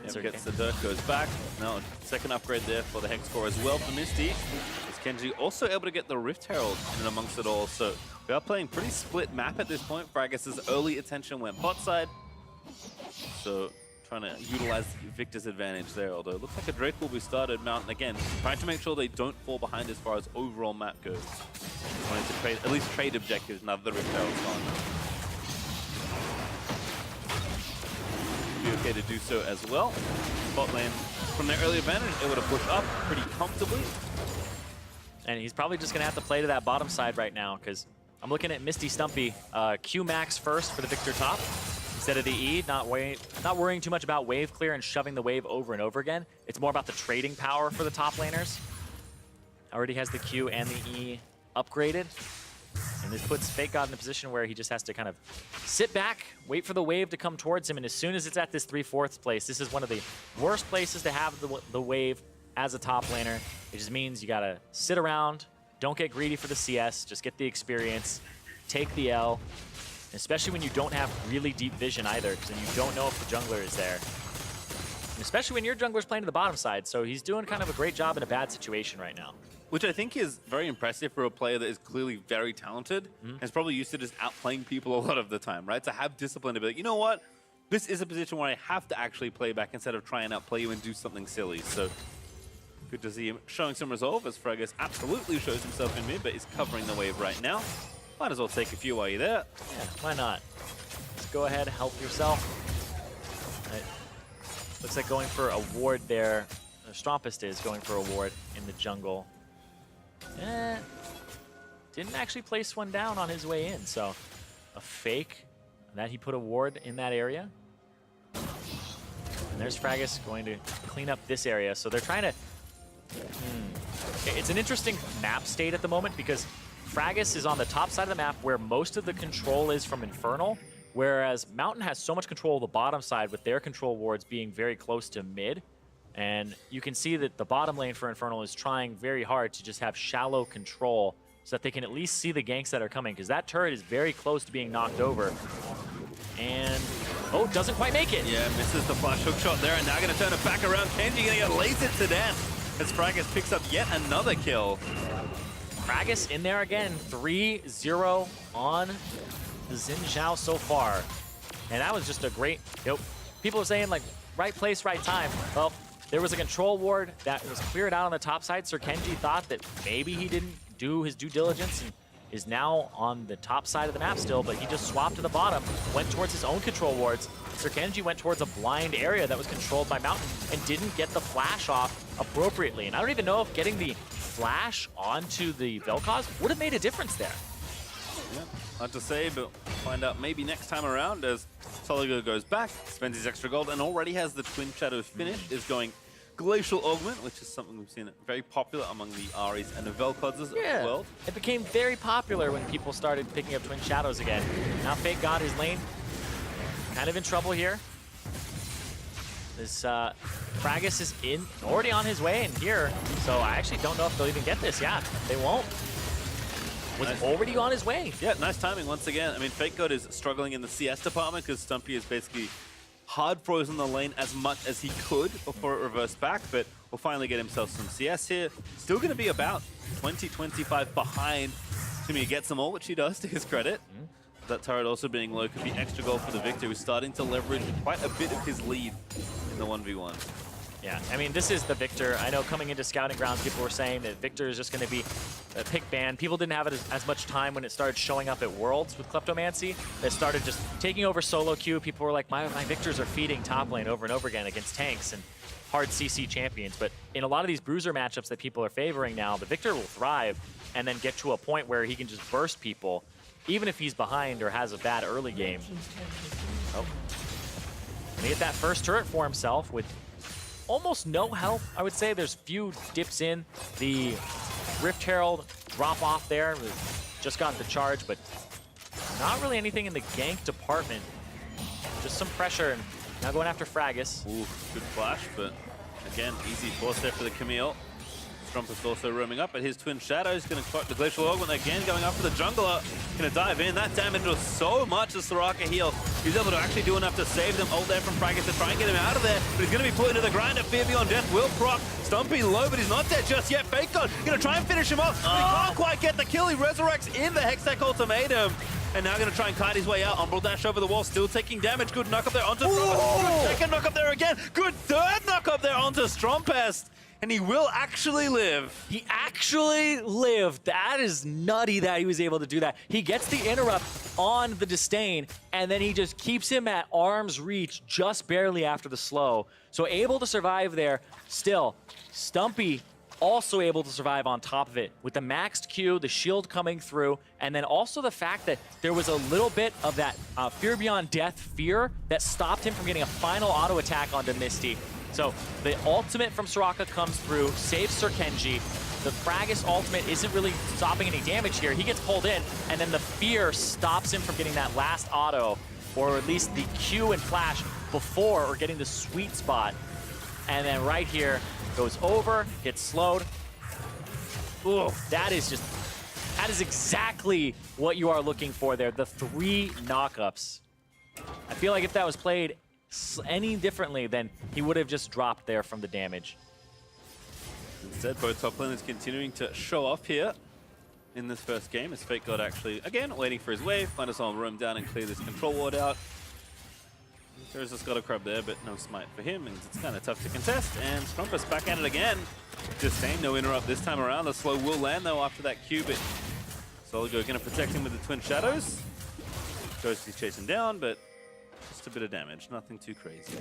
Yep, gets the dirt, goes back. Now, second upgrade there for the Hex core as well for Misty. Is Kenji also able to get the Rift Herald in amongst it all? So we are playing pretty split map at this point. Fragus's early attention went bot side. So trying to utilize Victor's advantage there, although it looks like a Drake will be started. Mountain again, trying to make sure they don't fall behind as far as overall map goes. Wanting to trade, at least trade objectives now that the Rift Herald's gone. Be okay to do so as well. Bot lane from their early advantage, able to push up pretty comfortably.
And he's probably just going to have to play to that bottom side right now, because I'm looking at Misty Stumpy. Q max first for the Victor top instead of the E. Not worrying too much about wave clear and shoving the wave over and over again. It's more about the trading power for the top laners. Already has the Q and the E upgraded. And this puts Fake God in a position where he just has to kind of sit back, wait for the wave to come towards him, and as soon as it's at this 3/4 place, this is one of the worst places to have the wave as a top laner. It just means you gotta sit around, don't get greedy for the CS, just get the experience, take the L, especially when you don't have really deep vision either, because then you don't know if the jungler is there. And especially when your jungler's playing to the bottom side, so he's doing kind of a great job in a bad situation right now.
Which I think is very impressive for a player that is clearly very talented and is probably used to just outplaying people a lot of the time, right? To have discipline to be like, you know what? this is a position where I have to actually play back instead of try and outplay you and do something silly. So good to see him showing some resolve as Fragus absolutely shows himself in mid, but is covering the wave right now. Might as well take a few while you're there.
Yeah, why not? Just go ahead, help yourself. Looks like going for a ward there. Strompist is going for a ward in the jungle. Didn't actually place one down on his way in, so a fake that he put a ward in that area. And there's Fragus going to clean up this area. So they're trying to... It's an interesting map state at the moment because Fragus is on the top side of the map where most of the control is from Infernal, whereas Mountain has so much control of the bottom side with their control wards being very close to mid. And you can see that the bottom lane for Infernal is trying very hard to just have shallow control so that they can at least see the ganks that are coming, because that turret is very close to being knocked over. And, oh, doesn't quite make it.
Yeah, misses the flash hook shot there, and now going to turn it back around. Kenji going to get lasered to death as Fragus picks up yet another kill.
Fragus in there again, 3-0 on the Xin Zhao so far. And that was just a great, people are saying like, right place, right time. Well, there was a control ward that was cleared out on the top side. Sir Kenji thought that maybe he didn't do his due diligence and is now on the top side of the map still, but he just swapped to the bottom, went towards his own control wards. Sir Kenji went towards a blind area that was controlled by Mountain and didn't get the flash off appropriately. And I don't even know if getting the flash onto the Vel'Koz would have made a difference there.
Yeah, hard to say, but find out maybe next time around as Soligo goes back, spends his extra gold, and already has the Twin Shadows finished, is going Glacial Augment, which is something we've seen very popular among the Aries and the Vel'Kozes of the world.
It became very popular when people started picking up Twin Shadows again. Now Fate got his lane kind of in trouble here. This Fragus is already on his way in here, so I actually don't know if they'll even get this. Yeah, they won't. Was already on his way.
Yeah, nice timing once again. I mean, Fate God is struggling in the CS department because Stumpy is basically hard frozen the lane as much as he could before it reversed back, but will finally get himself some CS here. Still going to be about 20-25 behind. Timmy gets them all, which he does to his credit. That turret also being low could be extra goal for the Victor, who's starting to leverage quite a bit of his lead in the 1v1.
Yeah, I mean, this is the Victor. I know coming into Scouting Grounds, people were saying that Victor is just going to be a pick ban. People didn't have it as much time when it started showing up at Worlds with Kleptomancy. They started just taking over solo queue. People were like, my Victors are feeding top lane over and over again against tanks and hard CC champions. But in a lot of these bruiser matchups that people are favoring now, the Victor will thrive and then get to a point where he can just burst people, even if he's behind or has a bad early game. Oh. And he hit that first turret for himself with almost no health, I would say. There's few dips in. The Rift Herald drop off there. Just got the charge, but not really anything in the gank department. Just some pressure, and now going after Fragus.
Ooh, good flash, but again, easy force there for the Camille. Strumpus also roaming up, but his Twin Shadows going to collect the Glacial Augment again, going after the jungler. Going to dive in. That damage was so much as Soraka heal. He's able to actually do enough to save them. Ult there from Fragus to try and get him out of there, but he's going to be put into the grinder. Fear Beyond Death will proc. Stumpy low, but he's not dead just yet. Fate God going to try and finish him off, but he can't quite get the kill. He resurrects in the Hextech Ultimatum. And now going to try and kite his way out. Umbral dash over the wall, still taking damage. Good knock up there onto Strumpest. Good second knock up there again. Good third knock up there onto Strumpest. And he will actually live.
He actually lived. That is nutty that he was able to do that. He gets the interrupt on the Disdain, and then he just keeps him at arm's reach just barely after the slow. So able to survive there. Still, Stumpy also able to survive on top of it with the maxed Q, the shield coming through, and then also the fact that there was a little bit of that Fear Beyond Death fear that stopped him from getting a final auto attack onto Misty. So the ultimate from Soraka comes through, saves Sir Kenji. The Fragus ultimate isn't really stopping any damage here. He gets pulled in, and then the fear stops him from getting that last auto, or at least the Q and flash before, or getting the sweet spot. And then right here, goes over, gets slowed. Ooh, that is exactly what you are looking for there, the 3 knockups. I feel like if that was played any differently, then he would have just dropped there from the damage.
Instead, both top laners continuing to show off here in this first game as Fate God actually, again, waiting for his wave. Might as well roam down and clear this control ward out. There's just got a crab there, but no smite for him, and it's kind of tough to contest. And Strumpus back at it again. Just saying, no interrupt this time around. The slow will land though after that Q, but Soligo going to protect him with the Twin Shadows. Ghosty's chasing down, but just a bit of damage, nothing too crazy.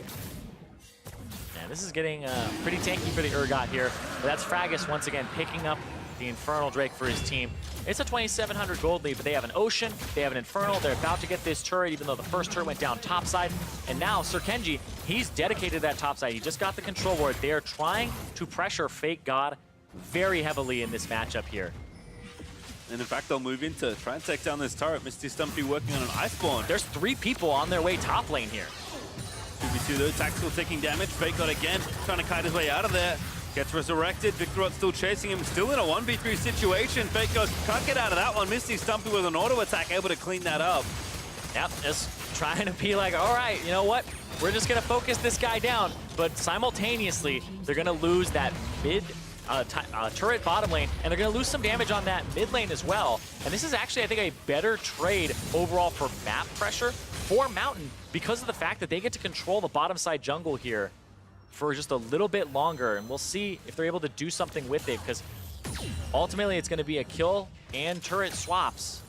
Yeah, this is getting pretty tanky for the Urgot here. But that's Fragus once again picking up the Infernal Drake for his team. It's a 2,700 gold lead, but they have an Ocean, they have an Infernal, they're about to get this turret, even though the first turret went down topside. And now Sir Kenji, he's dedicated to that topside. He just got the control ward. They are trying to pressure Fake God very heavily in this matchup here.
And in fact, they'll move in to try and take down this turret. Misty Stumpy working on an Iceborne.
There's 3 people on their way top lane here.
2v2 though, Tactical taking damage. Fake God again, trying to kite his way out of there. Gets resurrected, Victorot still chasing him, still in a 1v3 situation. Fake God can't get out of that one. Misty Stumpy with an auto attack, able to clean that up.
Yep, just trying to be like, all right, you know what? We're just gonna focus this guy down. But simultaneously, they're gonna lose that mid turret bottom lane, and they're gonna lose some damage on that mid lane as well. And this is actually, I think, a better trade overall for map pressure for Mountain because of the fact that they get to control the bottom side jungle here for just a little bit longer, and we'll see if they're able to do something with it, because ultimately it's going to be a kill and turret swaps.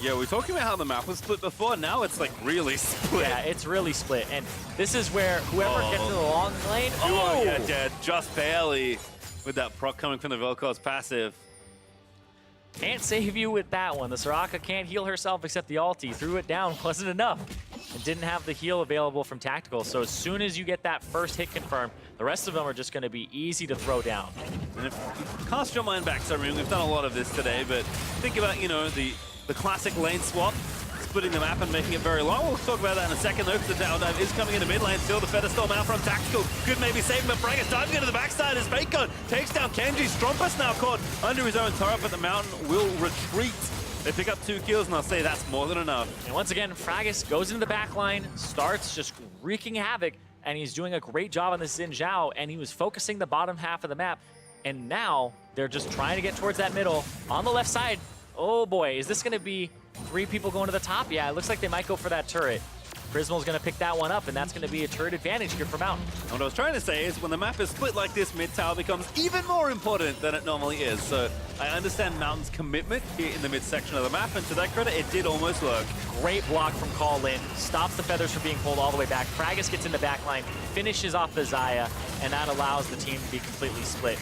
Yeah, we were talking about how the map was split before. Now it's like really split.
Yeah, it's really split, and this is where whoever gets to the long lane,
Oh, yeah, dead, just barely with that proc coming from the Vel'Koz passive.
Can't save you with that one. The Soraka can't heal herself except the ulti. Threw it down, wasn't enough. And didn't have the heal available from Tactical. So as soon as you get that first hit confirmed, the rest of them are just going to be easy to throw down.
And if you cast your mind back, Submarine, we've done a lot of this today, but think about, you know, the classic lane swap, splitting the map and making it very long. We'll talk about that in a second though, because the down dive is coming into mid lane still. The Featherstorm out from Tactical. Could maybe save him, but Fragus diving into the backside as Fake God takes down Kenji. Strumpus now caught under his own turret, but the Mountain will retreat. They pick up 2 kills, and I'll say that's more than enough.
And once again, Fragus goes into the back line, starts just wreaking havoc, and he's doing a great job on this Xin Zhao, and he was focusing the bottom half of the map. And now they're just trying to get towards that middle. On the left side, oh boy, is this going to be 3 people going to the top? Yeah, it looks like they might go for that turret. Prismal's going to pick that one up, and that's going to be a turret advantage here for Mountain.
And what I was trying to say is when the map is split like this, mid tower becomes even more important than it normally is. So I understand Mountain's commitment here in the mid section of the map, and to that credit, it did almost work.
Great block from Call-In, stops the Feathers from being pulled all the way back. Fragus gets in the back line, finishes off the Xayah, and that allows the team to be completely split.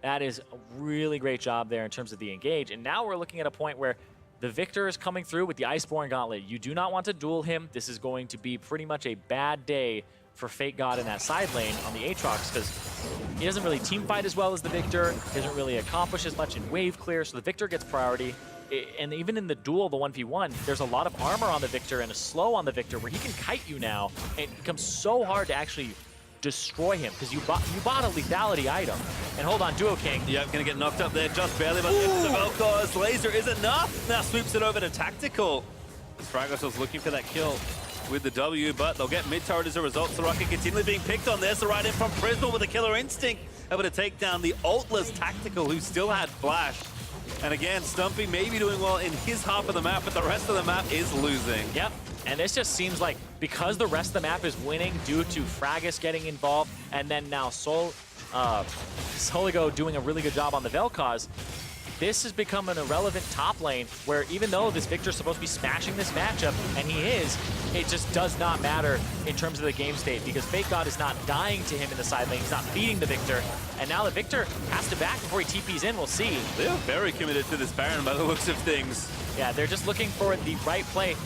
That is a really great job there in terms of the engage. And now we're looking at a point where the Victor is coming through with the Iceborne Gauntlet. You do not want to duel him. This is going to be pretty much a bad day for Fake God in that side lane on the Aatrox, because he doesn't really team fight as well as the Victor. He doesn't really accomplish as much in wave clear, so the Victor gets priority. And even in the duel, the 1v1, there's a lot of armor on the Victor and a slow on the Victor where he can kite you now. And it becomes so hard to actually destroy him because you bought a lethality item. And hold on, Duo King.
Yep, gonna get knocked up there just barely, but the Vel'Koz laser is enough. Now sweeps it over to Tactical. Fragus was looking for that kill with the W, but they'll get mid turret as a result. Soraka continually being picked on there, so right in from Prismal with a killer instinct, able to take down the ultless Tactical, who still had flash. And again, Stumpy may be doing well in his half of the map, but the rest of the map is losing.
Yep. And this just seems like because the rest of the map is winning due to Fragus getting involved, and then now Soligo doing a really good job on the Vel'Koz, this has become an irrelevant top lane where even though this Victor's supposed to be smashing this matchup, and he is, it just does not matter in terms of the game state because Fake God is not dying to him in the side lane. He's not beating the Victor. And now the Victor has to back before he TPs in. We'll see.
They're very committed to this Baron by the looks of things.
Yeah, they're just looking for the right play.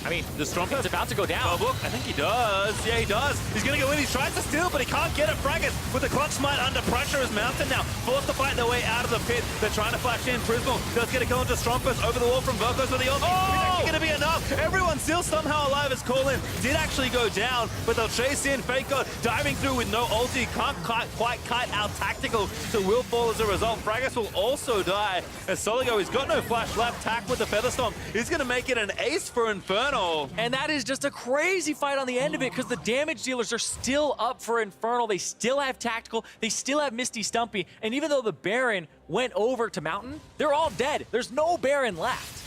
I mean, the Strumpet's about to go down.
Oh, look, I think he does. Yeah, he does. He's going to go in. He tries to steal, but he can't get it. Fragus with the clutch smite under pressure is Mountain now. Forced to fight their way out of the pit. They're trying to flash in. Prismal does get a kill into Strumpus over the wall from Vel'Koz with the ult. Oh! It's actually going to be enough. Everyone still somehow alive as Call-In did actually go down, but they'll chase in. Fake God diving through with no ulti. Can't quite kite out Tactical, so will fall as a result. Fragus will also die as Soligo, he's got no flash left. Tack with the Featherstorm. He's going to make it an ace for Infernal.
And that is just a crazy fight on the end of it because the damage dealers are still up for Infernal. They still have Tactical. They still have Misty Stumpy. And even though the Baron went over to Mountain, they're all dead. There's no Baron left.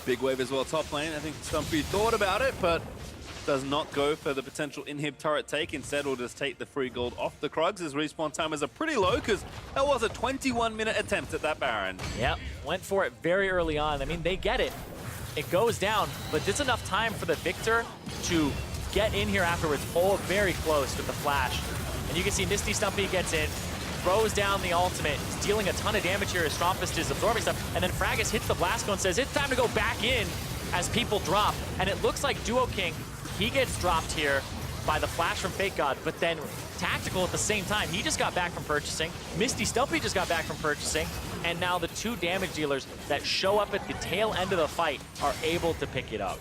Big wave as well, top lane. I think Stumpy thought about it, but does not go for the potential inhib turret take. Instead, will just take the free gold off the Krugs. His respawn time is pretty low because that was a 21-minute attempt at that Baron.
Yep, went for it very early on. I mean, they get it. It goes down, but it's enough time for the Victor to get in here afterwards. Oh, very close with the flash. And you can see Misty Stumpy gets in, throws down the ultimate, he's dealing a ton of damage here as Strompist is absorbing stuff, and then Fracas hits the blast cone and says it's time to go back in as people drop. And it looks like Duo King, he gets dropped here by the flash from Fake God, but then Tactical at the same time. He just got back from purchasing. Misty Stumpy just got back from purchasing. And now the two damage dealers that show up at the tail end of the fight are able to pick it up.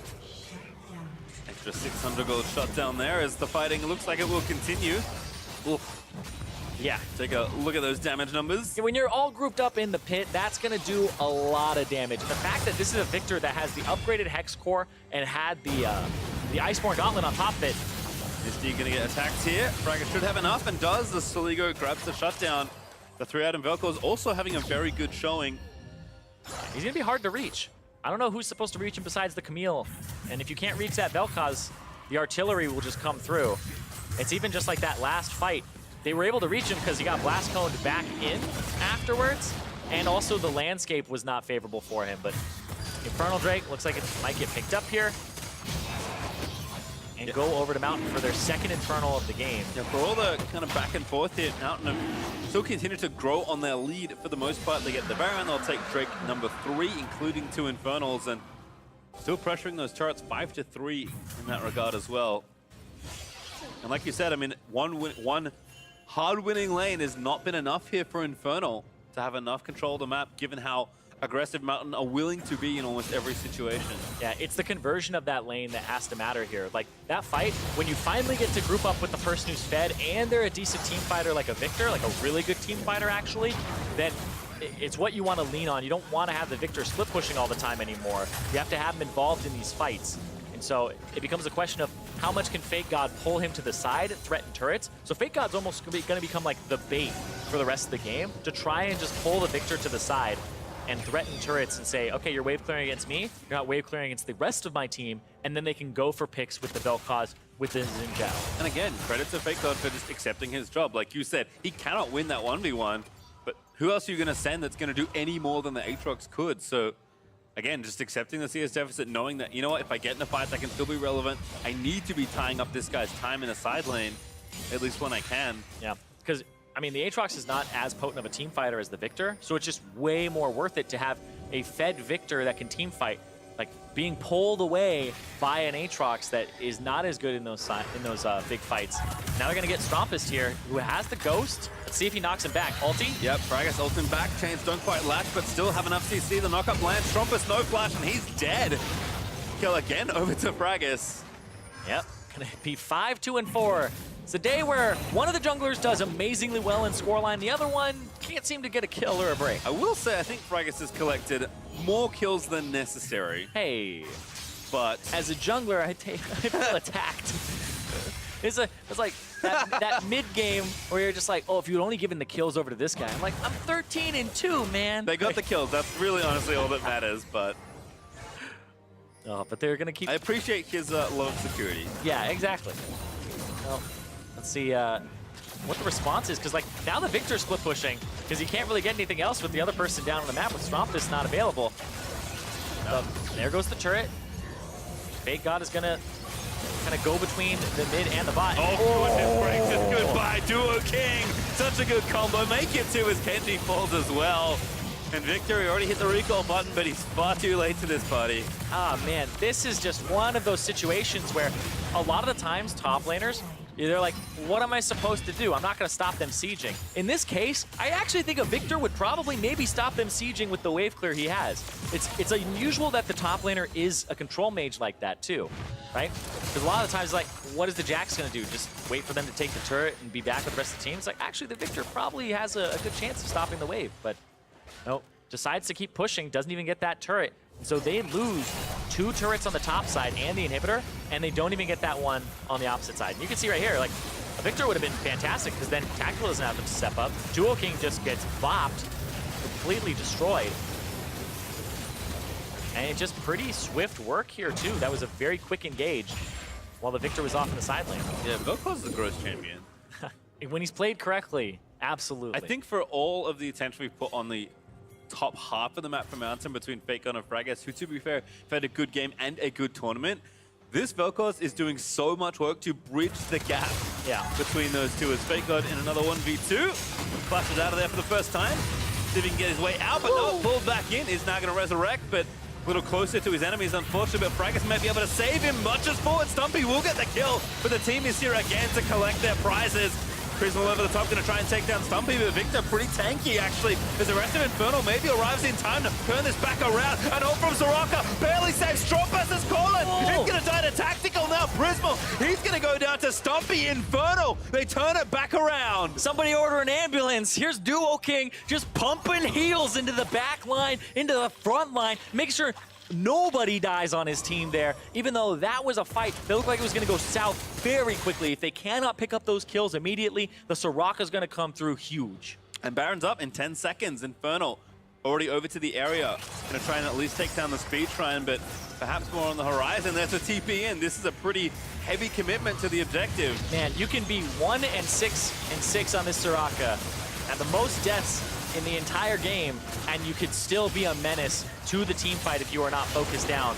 Extra 600 gold shot down there as the fighting looks like it will continue. Oof.
Yeah.
Take a look at those damage numbers.
When you're all grouped up in the pit, that's going to do a lot of damage. The fact that this is a Victor that has the upgraded Hex Core and had the Iceborne Gauntlet on top of it.
Misty gonna get attacked here. Fracas should have enough and does. The Soligo grabs the shutdown. The 3-item Velcro is also having a very good showing.
He's going to be hard to reach. I don't know who's supposed to reach him besides the Camille. And if you can't reach that Vel'Koz, the artillery will just come through. It's even just like that last fight. They were able to reach him because he got blast coned back in afterwards. And also the landscape was not favorable for him. But Infernal Drake looks like it might get picked up here. And go over to Mountain for their second Infernal of the game.
Yeah, for all the kind of back and forth here, Mountain still continue to grow on their lead for the most part. They get the Baron, they'll take Drake number 3, including 2 Infernals, and still pressuring those turrets 5-3 in that regard as well. And like you said, I mean, one hard-winning lane has not been enough here for Infernal to have enough control of the map, given how aggressive Mountain are willing to be in almost every situation.
Yeah, it's the conversion of that lane that has to matter here. Like, that fight, when you finally get to group up with the person who's fed and they're a decent team fighter like a Victor, like a really good team fighter actually, then it's what you want to lean on. You don't want to have the Victor split pushing all the time anymore. You have to have him involved in these fights. And so it becomes a question of how much can Fake God pull him to the side, threaten turrets. So Fake God's almost going to become like the bait for the rest of the game to try and just pull the Victor to the side and threaten turrets and say, okay, you're wave clearing against me, you're not wave clearing against the rest of my team, and then they can go for picks with the Vel'Koz, with the Xin Zhao.
And again, credit to Fake God for just accepting his job. Like you said, he cannot win that 1v1, but who else are you going to send that's going to do any more than the Aatrox could? So again, just accepting the CS deficit, knowing that, you know what, if I get in a fight, I can still be relevant. I need to be tying up this guy's time in a side lane, at least when I can.
Yeah, because I mean, the Aatrox is not as potent of a team fighter as the Victor, so it's just way more worth it to have a fed Victor that can team fight, like being pulled away by an Aatrox that is not as good in those big fights. Now they're gonna get Strompist here, who has the Ghost. Let's see if he knocks him back. Ulti?
Yep, Fracas ult him back. Chains don't quite latch, but still have enough CC. The knockup lands. Strompist no flash, and he's dead. Kill again over to Fracas.
Yep, gonna be 5-2-4. It's a day where one of the junglers does amazingly well in scoreline, the other one can't seem to get a kill or a break.
I will say, I think Fracas has collected more kills than necessary.
Hey,
but
as a jungler, I feel attacked. It's like that mid game where you're just like, oh, if you'd only given the kills over to this guy. I'm like, I'm 13-2, man.
They got the kills. That's really honestly all that matters. But
but they're gonna keep.
I appreciate his love of security.
Yeah, exactly. Well, let's see what the response is, because like now the Victor's split pushing because he can't really get anything else with the other person down on the map with Strompist not available. There goes the turret. Fake God is gonna kind of go between the mid and the bot.
Oh, goodness gracious, goodbye, Duo King. Such a good combo. Make it to his Kenji falls as well. And Victor, he already hit the recall button, but he's far too late to this party.
Ah, man, this is just one of those situations where a lot of the times top laners, they're like, what am I supposed to do? I'm not going to stop them sieging. In this case, I actually think a Victor would probably maybe stop them sieging with the wave clear he has. It's unusual that the top laner is a control mage like that too, right? Because a lot of the times, like, what is the Jax going to do? Just wait for them to take the turret and be back with the rest of the team? It's like, actually, the Victor probably has a good chance of stopping the wave, but nope. Decides to keep pushing, doesn't even get that turret. So they lose 2 turrets on the top side and the inhibitor, and they don't even get that one on the opposite side. And you can see right here, like, a Victor would have been fantastic because then Tactical doesn't have to step up. Duo King just gets bopped, completely destroyed. And it's just pretty swift work here, too. That was a very quick engage while the Victor was off in the side lane.
Yeah, Vel'Koz is a gross champion.
When he's played correctly, absolutely.
I think for all of the attention we've put on the top half of the map for Mountain between FakeGod and Fragas, who, to be fair, have had a good game and a good tournament, this Vel'Koz is doing so much work to bridge the gap between those two. As FakeGod in another 1v2, flashes out of there for the first time. See if he can get his way out, but no, pulled back in. Is now going to resurrect, but a little closer to his enemies, unfortunately, but Fragas might be able to save him. Munches forward, Stumpy will get the kill, but the team is here again to collect their prizes. Prismal over the top, going to try and take down Stumpy, but Victor pretty tanky, actually, as the rest of Infernal maybe arrives in time to turn this back around. An ult from Soraka, barely saves Strompas as Colin. He's going to die to Tactical now. Prismal, he's going to go down to Stumpy. Infernal, they turn it back around.
Somebody order an ambulance. Here's Duo King just pumping heals into the back line, into the front line, make sure nobody dies on his team there. Even though that was a fight that looked like it was going to go south very quickly. If they cannot pick up those kills immediately, the Soraka's going to come through huge.
And Baron's up in 10 seconds. Infernal already over to the area. Going to try and at least take down the speed shrine, but perhaps more on the horizon. There's a TP in. This is a pretty heavy commitment to the objective.
Man, you can be 1-6 on this Soraka, and the most deaths in the entire game, and you could still be a menace to the team fight if you are not focused down.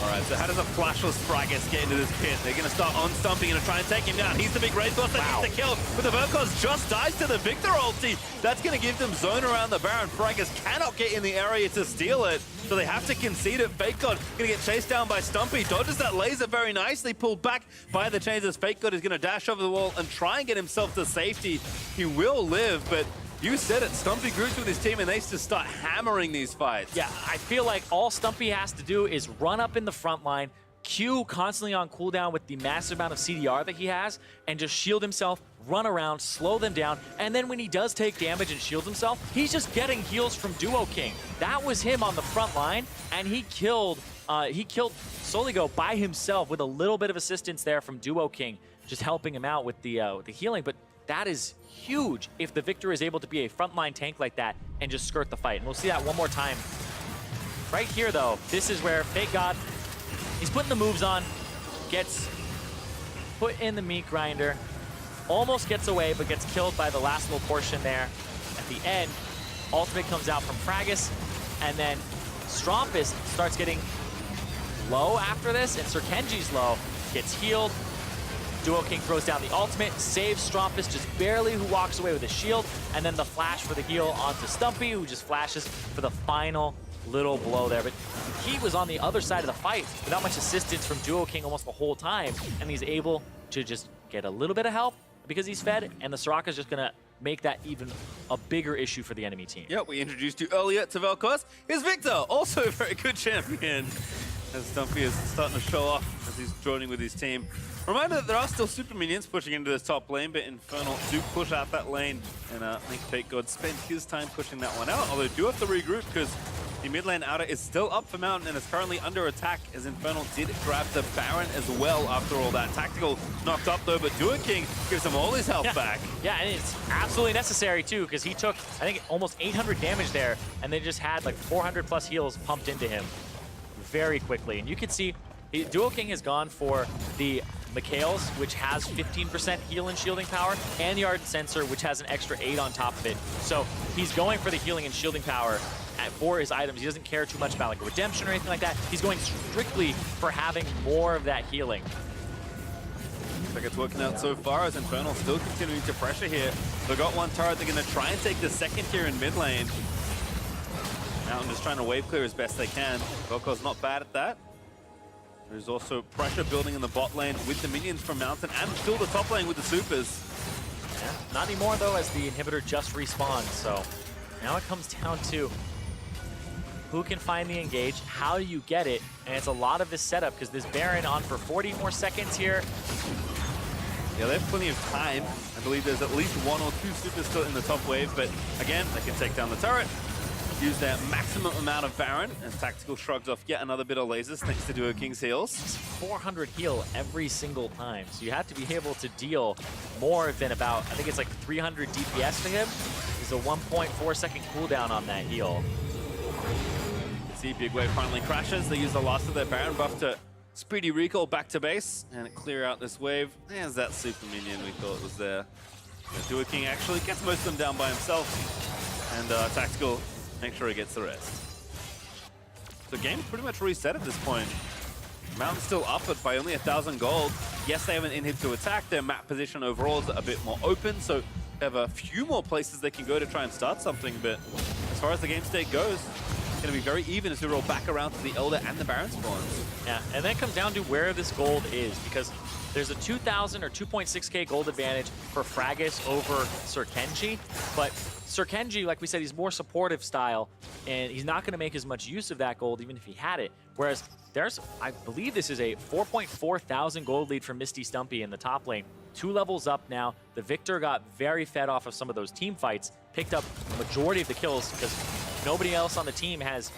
All right, so how does a flashless Fragas get into this pit? They're going to start on Stumpy, going to try and take him down. He's the big raid boss that gets the kill, but the Vel'Koz just dies to the Victor ulti. That's going to give them zone around the Baron. Fragas cannot get in the area to steal it, so they have to concede it. FakeGod going to get chased down by Stumpy. Dodges that laser very nicely, pulled back by the chains as FakeGod is going to dash over the wall and try and get himself to safety. He will live, but you said it, Stumpy groups with his team and they just start hammering these fights.
Yeah, I feel like all Stumpy has to do is run up in the front line, Q constantly on cooldown with the massive amount of CDR that he has, and just shield himself, run around, slow them down, and then when he does take damage and shields himself, he's just getting heals from Duo King. That was him on the front line, and he killed Soligo by himself with a little bit of assistance there from Duo King, just helping him out with the healing, but that is huge if the Victor is able to be a frontline tank like that and just skirt the fight. And we'll see that one more time. Right here, though, this is where FakeGod, he's putting the moves on, gets put in the meat grinder, almost gets away, but gets killed by the last little portion there. At the end, ultimate comes out from Fragas, and then Strompus starts getting low after this, and Sir Kenji's low, gets healed. Duo King throws down the ultimate, saves Strompus just barely, who walks away with a shield, and then the flash for the heal onto Stumpy, who just flashes for the final little blow there. But he was on the other side of the fight without much assistance from Duo King almost the whole time, and he's able to just get a little bit of help because he's fed, and the Soraka's just gonna make that even a bigger issue for the enemy team.
Yeah, we introduced you earlier to Vel'Koz. Here's Victor, also a very good champion. As Stumpy is starting to show off as he's joining with his team. Reminder that there are still super minions pushing into this top lane, but Infernal do push out that lane, and I think FakeGod spent his time pushing that one out, although do have to regroup because the mid lane outer is still up for Mountain and is currently under attack as Infernal did grab the Baron as well after all that. Tactical knocked up though, but Duo King gives him all his health back.
Yeah, and it's absolutely necessary too, because he took, I think, almost 800 damage there, and they just had like 400 plus heals pumped into him very quickly. And you can see Duo King has gone for the Mikhail's, which has 15% heal and shielding power, and the Ardent Sensor, which has an extra 8 on top of it. So he's going for the healing and shielding power for his items. He doesn't care too much about like redemption or anything like that. He's going strictly for having more of that healing.
Looks like it's working out so far as Infernal still continuing to pressure here. They've got one turret. They're going to try and take the second here in mid lane. Mountain just trying to wave clear as best they can. Vel'Koz's not bad at that. There's also pressure building in the bot lane with the minions from Mountain and still the top lane with the supers.
Yeah, not anymore though, as the inhibitor just respawned. So now it comes down to who can find the engage, how do you get it, and it's a lot of this setup because this Baron on for 40 more seconds here.
Yeah, they have plenty of time. I believe there's at least 1 or 2 supers still in the top wave, but again, they can take down the turret. Use their maximum amount of Baron as Tactical shrugs off yet another bit of lasers thanks to Duo King's heals.
400 heal every single time, so you have to be able to deal more than about, I think it's like 300 DPS to him. There's a 1.4 second cooldown on that heal.
see Big Wave finally crashes. They use the last of their Baron buff to speedy recall back to base and clear out this wave. There's that super minion we thought was there. Duo King actually gets most of them down by himself, and Tactical make sure he gets the rest. The game's pretty much reset at this point. Mountain's still up, but by only 1,000 gold. Yes, they have an inhib to attack. Their map position overall is a bit more open, so they have a few more places they can go to try and start something. But as far as the game state goes, it's going to be very even as we roll back around to the Elder and the Baron spawns.
Yeah, and then it comes down to where this gold is, because there's a 2,000 or 2.6k gold advantage for Fragus over Sir Kenji, but Sir Kenji, like we said, he's more supportive style, and he's not going to make as much use of that gold even if he had it. Whereas there's, I believe this is a 4.4 thousand gold lead for Misty Stumpy in the top lane. 2 levels up now. The Victor got very fed off of some of those team fights, picked up the majority of the kills because nobody else on the team has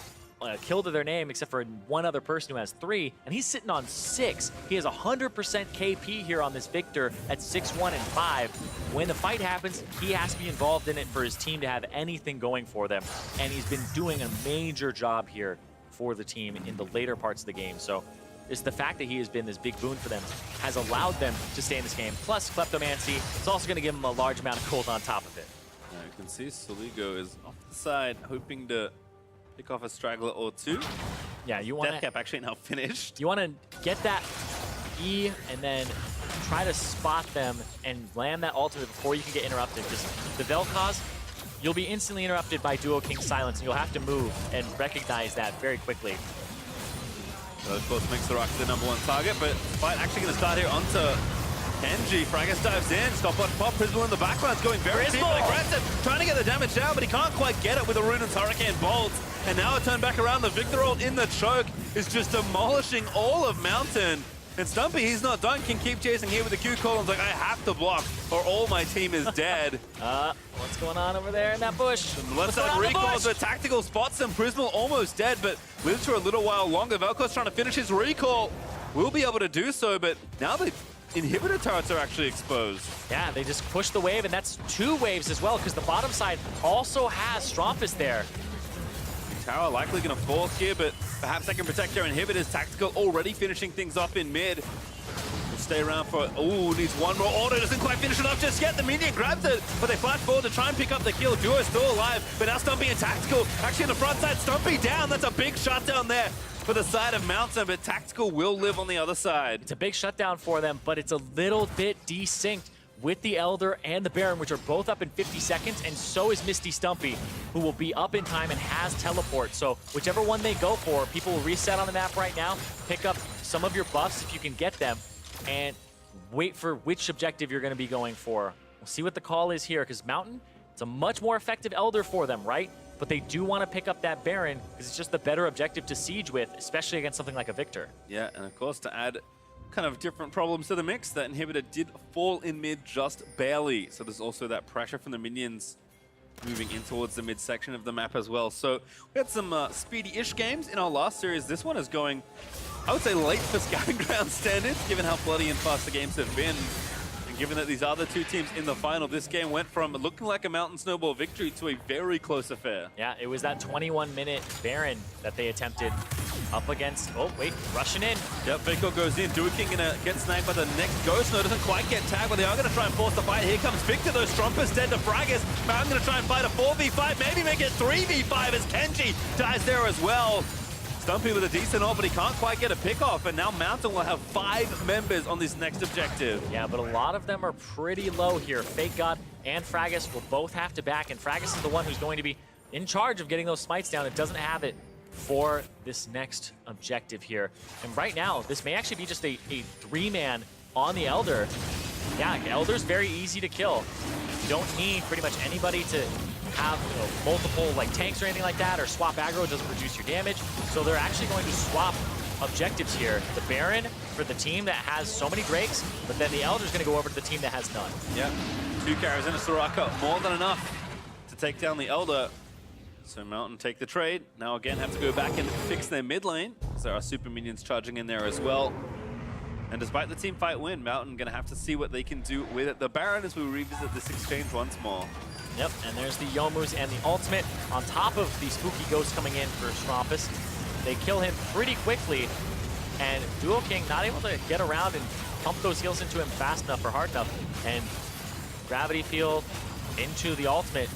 kill to their name except for one other person who has 3, and he's sitting on 6. He has 100% KP here on this Victor at 6-1 and 5. When the fight happens, he has to be involved in it for his team to have anything going for them, and he's been doing a major job here for the team in the later parts of the game. So it's the fact that he has been this big boon for them has allowed them to stay in this game. Plus, Kleptomancy is also going to give him a large amount of gold on top of it.
Now you can see Soligo is off the side, hoping to pick off a straggler or 2.
Yeah, you want
Deathcap actually now finished.
You want to get that E and then try to spot them and land that ultimate before you can get interrupted. Because the Vel'Koz, you'll be instantly interrupted by Duo King's silence, and you'll have to move and recognize that very quickly.
So of course makes the Rock the #1 target, but fight actually going to start here onto Kenji. Fragus dives in, stopwatch pop, Prismal in the background's going very deep and aggressive, trying to get the damage down, but he can't quite get it with a Runen's Hurricane Bolt. And now a turn back around, the Victor ult in the choke is just demolishing all of Mountain. And Stumpy, he's not done, can keep chasing here with the Q call. He's like, I have to block or all my team is dead.
What's going on over there in that bush?
Left side recalls, the Tactical spots him. Prismal almost dead, but lives for a little while longer. Vel'Koz trying to finish his recall. Will be able to do so, but now the inhibitor turrets are actually exposed.
Yeah, they just push the wave, and that's 2 waves as well, because the bottom side also has Strompus there.
Tower likely going to fall here, but perhaps they can protect their inhibitors. Tactical already finishing things off in mid. Will stay around for, ooh, needs one more auto, doesn't quite finish it off just yet. The minion grabs it, but they flash forward to try and pick up the kill. Duo is still alive, but now Stumpy and Tactical actually on the front side. Stumpy down, that's a big shutdown there for the side of Mountain, but Tactical will live on the other side.
It's a big shutdown for them, but it's a little bit desynced with the Elder and the Baron, which are both up in 50 seconds, and so is Misty Stumpy, who will be up in time and has teleport. So whichever one they go for, people will reset on the map right now, pick up some of your buffs if you can get them, and wait for which objective you're going to be going for. We'll see what the call is here, because Mountain, it's a much more effective Elder for them, right? But they do want to pick up that Baron, because it's just the better objective to siege with, especially against something like a Victor.
Yeah, and of course to add kind of different problems to the mix, that inhibitor did fall in mid just barely. So there's also that pressure from the minions moving in towards the midsection of the map as well. So we had some speedy-ish games in our last series. This one is going, I would say, late for Scouting Ground standards, given how bloody and fast the games have been. And given that these other 2 teams in the final, this game went from looking like a Mountain Snowball victory to a very close affair.
Yeah, it was that 21-minute Baron that they attempted up against, oh wait, rushing in.
Yep, Faker goes in, Duo King gonna get sniped by the next Ghost. No, doesn't quite get tagged, but they are gonna try and force the fight. Here comes Victor, though. Strompus dead to Fragus. Mountain gonna try and fight a 4v5, maybe make it 3v5 as Kenji dies there as well. Stumpy with a decent ult, but he can't quite get a pick off, and now Mountain will have 5 members on this next objective.
Yeah, but a lot of them are pretty low here. Fake God and Fragus will both have to back, and Fragus is the one who's going to be in charge of getting those smites down. It doesn't have it for this next objective here. And right now, this may actually be just a 3-man on the Elder. Yeah, Elder's very easy to kill. You don't need pretty much anybody to have multiple like tanks or anything like that, or swap aggro. It doesn't reduce your damage. So they're actually going to swap objectives here. The Baron for the team that has so many Drakes, but then the Elder's going to go over to the team that has none.
Yeah, 2 carries in a Soraka, more than enough to take down the Elder. So Mountain take the trade. Now again have to go back and fix their mid lane, because there are super minions charging in there as well. And despite the team fight win, Mountain gonna have to see what they can do with it. The Baron as we revisit this exchange once more.
Yep, and there's the Youmu's and the ultimate on top of the Spooky Ghost coming in for Strumpus. They kill him pretty quickly, and Duo King not able to get around and pump those heals into him fast enough or hard enough. And Gravity Field into the ultimate.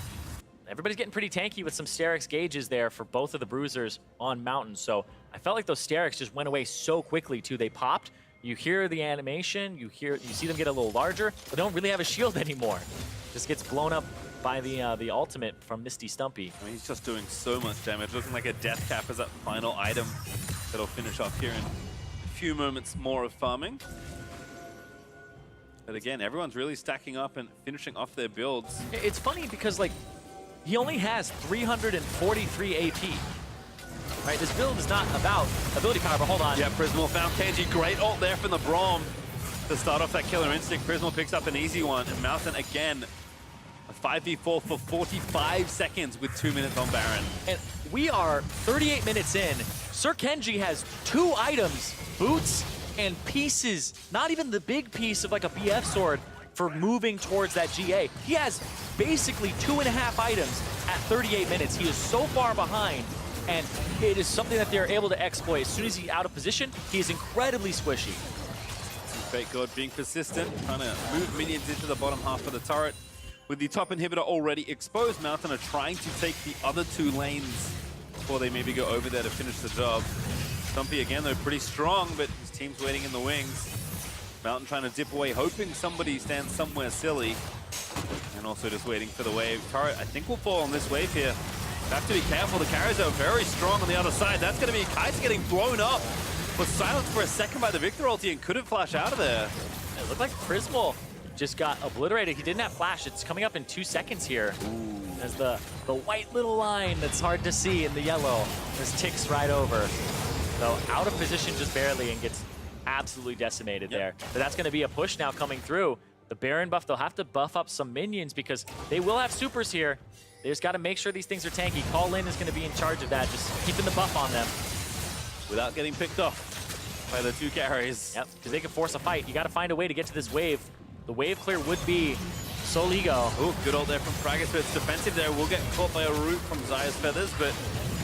Everybody's getting pretty tanky with some Sterix gauges there for both of the Bruisers on Mountain. So I felt like those Sterix just went away so quickly too. They popped. You hear the animation, you see them get a little larger, but they don't really have a shield anymore. Just gets blown up by the ultimate from Misty Stumpy.
I mean, he's just doing so much damage, looking like a death cap as that final item that'll finish off here in a few moments more of farming. But again, everyone's really stacking up and finishing off their builds.
It's funny because, like, he only has 343 AP. Right, this build is not about ability power, but hold on.
Yeah, Prismal found KG. Great ult there from the Braum to start off that killer instinct. Prismal picks up an easy one, and Mountain again, a 5v4 for 45 seconds with 2 minutes on Baron.
And we are 38 minutes in. Sir Kenji has 2 items, boots and pieces, not even the big piece of like a BF sword for moving towards that GA. He has basically 2.5 items at 38 minutes. He is so far behind, and it is something that they're able to exploit. As soon as he's out of position, he is incredibly squishy.
Fake God being persistent, trying to move minions into the bottom half of the turret. With the top inhibitor already exposed, Mountain are trying to take the other 2 lanes before they maybe go over there to finish the job. Stumpy again, though, pretty strong, but his team's waiting in the wings. Mountain trying to dip away, hoping somebody stands somewhere silly. And also just waiting for the wave. Turret, I think, will fall on this wave here. Have to be careful. The carries are very strong on the other side. That's going to be Kai's getting blown up. Was silenced for a second by the Victor ulti and couldn't flash out of there.
It looked like Prismal just got obliterated. He didn't have flash. It's coming up in 2 seconds here. Ooh. As the white little line that's hard to see in the yellow just ticks right over. So out of position just barely and gets absolutely decimated there. But that's going to be a push now coming through. The Baron buff, they'll have to buff up some minions because they will have supers here. They just got to make sure these things are tanky. Call-In is going to be in charge of that, just keeping the buff on them.
Without getting picked off by the 2 carries.
Yep, because they can force a fight. You got to find a way to get to this wave. The wave clear would be Soligo.
Oh, good ult there from Fragus, but it's defensive there. We'll get caught by a root from Zaya's feathers, but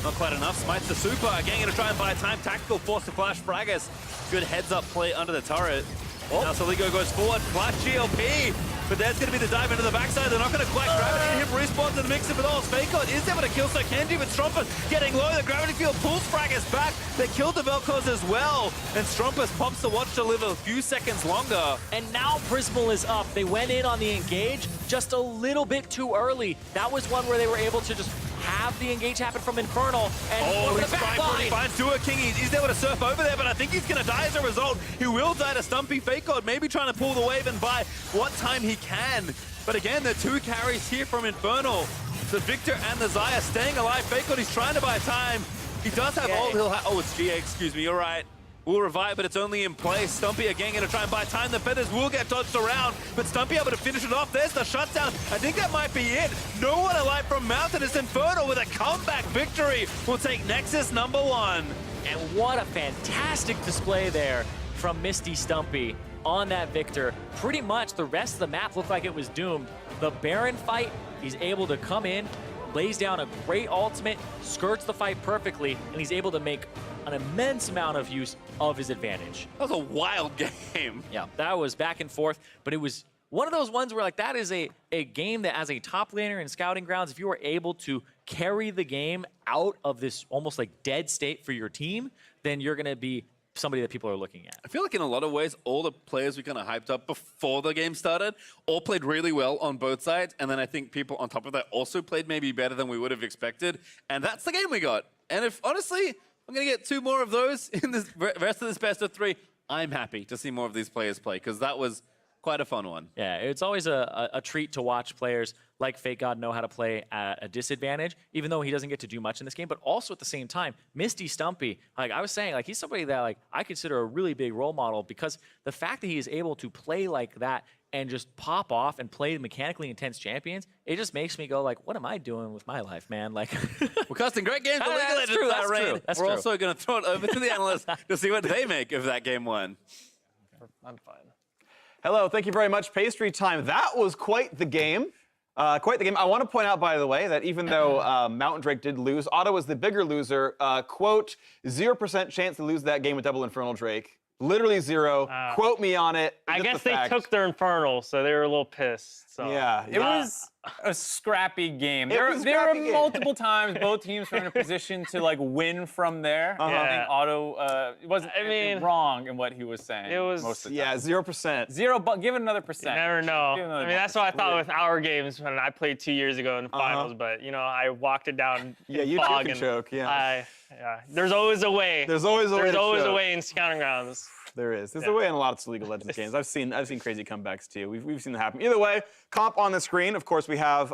not quite enough. Smites the super. Again, going to try and buy time. Tactical force to flash Fragus. Good heads-up play under the turret. Oh. Now Soligo goes forward. Flash GLP. But there's going to be the dive into the backside. They're not going to quite grab it. Him respawns in the mix of it all. Fakot is able to kill Sir Kenji, but Strumpus getting low. The gravity field pulls Fragus back. They killed the Vel'Koz as well. And Strumpus pops the watch to live a few seconds longer.
And now Prismal is up. They went in on the engage just a little bit too early. That was one where they were able to just have the engage happen from Infernal. And
he's finds Duo King. He's able to surf over there, but I think he's going to die as a result. He will die to Stumpy. Fake God maybe trying to pull the wave and buy what time he can. But again, the 2 carries here from Infernal. The Victor and the Zaya staying alive. Fake God, he's trying to buy time. He does have ult. Oh, it's GA, excuse me. You're right. Will revive, but it's only in place. Stumpy again going to try and buy time. The feathers will get dodged around, but Stumpy able to finish it off. There's the shutdown. I think that might be it. No one alive from Mountain. It's Infernal with a comeback victory. We'll take Nexus #1.
And what a fantastic display there from Misty Stumpy on that Victor. Pretty much the rest of the map looked like it was doomed. The Baron fight, he's able to come in, lays down a great ultimate, skirts the fight perfectly, and he's able to make an immense amount of use of his advantage.
That was a wild game.
Yeah, that was back and forth, but it was one of those ones where like that is a game that as a top laner in Scouting Grounds, if you were able to carry the game out of this almost like dead state for your team, then you're going to be somebody that people are looking at.
I feel like in a lot of ways, all the players we kind of hyped up before the game started all played really well on both sides. And then I think people on top of that also played maybe better than we would have expected. And that's the game we got. And if honestly, I'm going to get 2 more of those in the rest of this best of 3, I'm happy to see more of these players play because that was quite a fun one.
Yeah, it's always a treat to watch players like Fake God know how to play at a disadvantage, even though he doesn't get to do much in this game. But also at the same time, Misty Stumpy, like I was saying, like he's somebody that like I consider a really big role model because the fact that he is able to play like that and just pop off and play mechanically intense champions, it just makes me go like, what am I doing with my life, man? Like,
we're casting great games.
That's true.
We're also going to throw it over to the analysts to see what they make of that game 1.
I'm fine.
Hello, thank you very much, Pastry Time. That was quite the game. Quite the game. I want to point out, by the way, that even though Mountain Drake did lose, Ottawa's the bigger loser. Quote, 0% chance to lose that game with double Infernal Drake. Literally 0. Quote me on it.
I
Just
guess
the
they
fact.
took their Infernal, so they were a little pissed. So.
Yeah.
It was a scrappy game.
It
There,
was a
there were
scrappy game.
multiple times both teams were in a position to like win from there. I
Yeah.
think Otto wasn't wrong in what he was saying.
It was-
most of the
Yeah,
time.
0%.
Zero, but give it another percent.
You never know.
Give it
I
another
mean, that's what I thought
Weird.
with our games when I played 2 years ago in the finals. But you know, I walked it down.
Yeah,
in
you too
fog
can
and
choke, yeah.
There's always a way.
There's always a way
There's
to
always a
choke.
way in Scouting Grounds.
There is. There's a way in a lot of League of Legends games. I've seen crazy comebacks too. We've seen that happen. Either way, comp on the screen. Of course, we have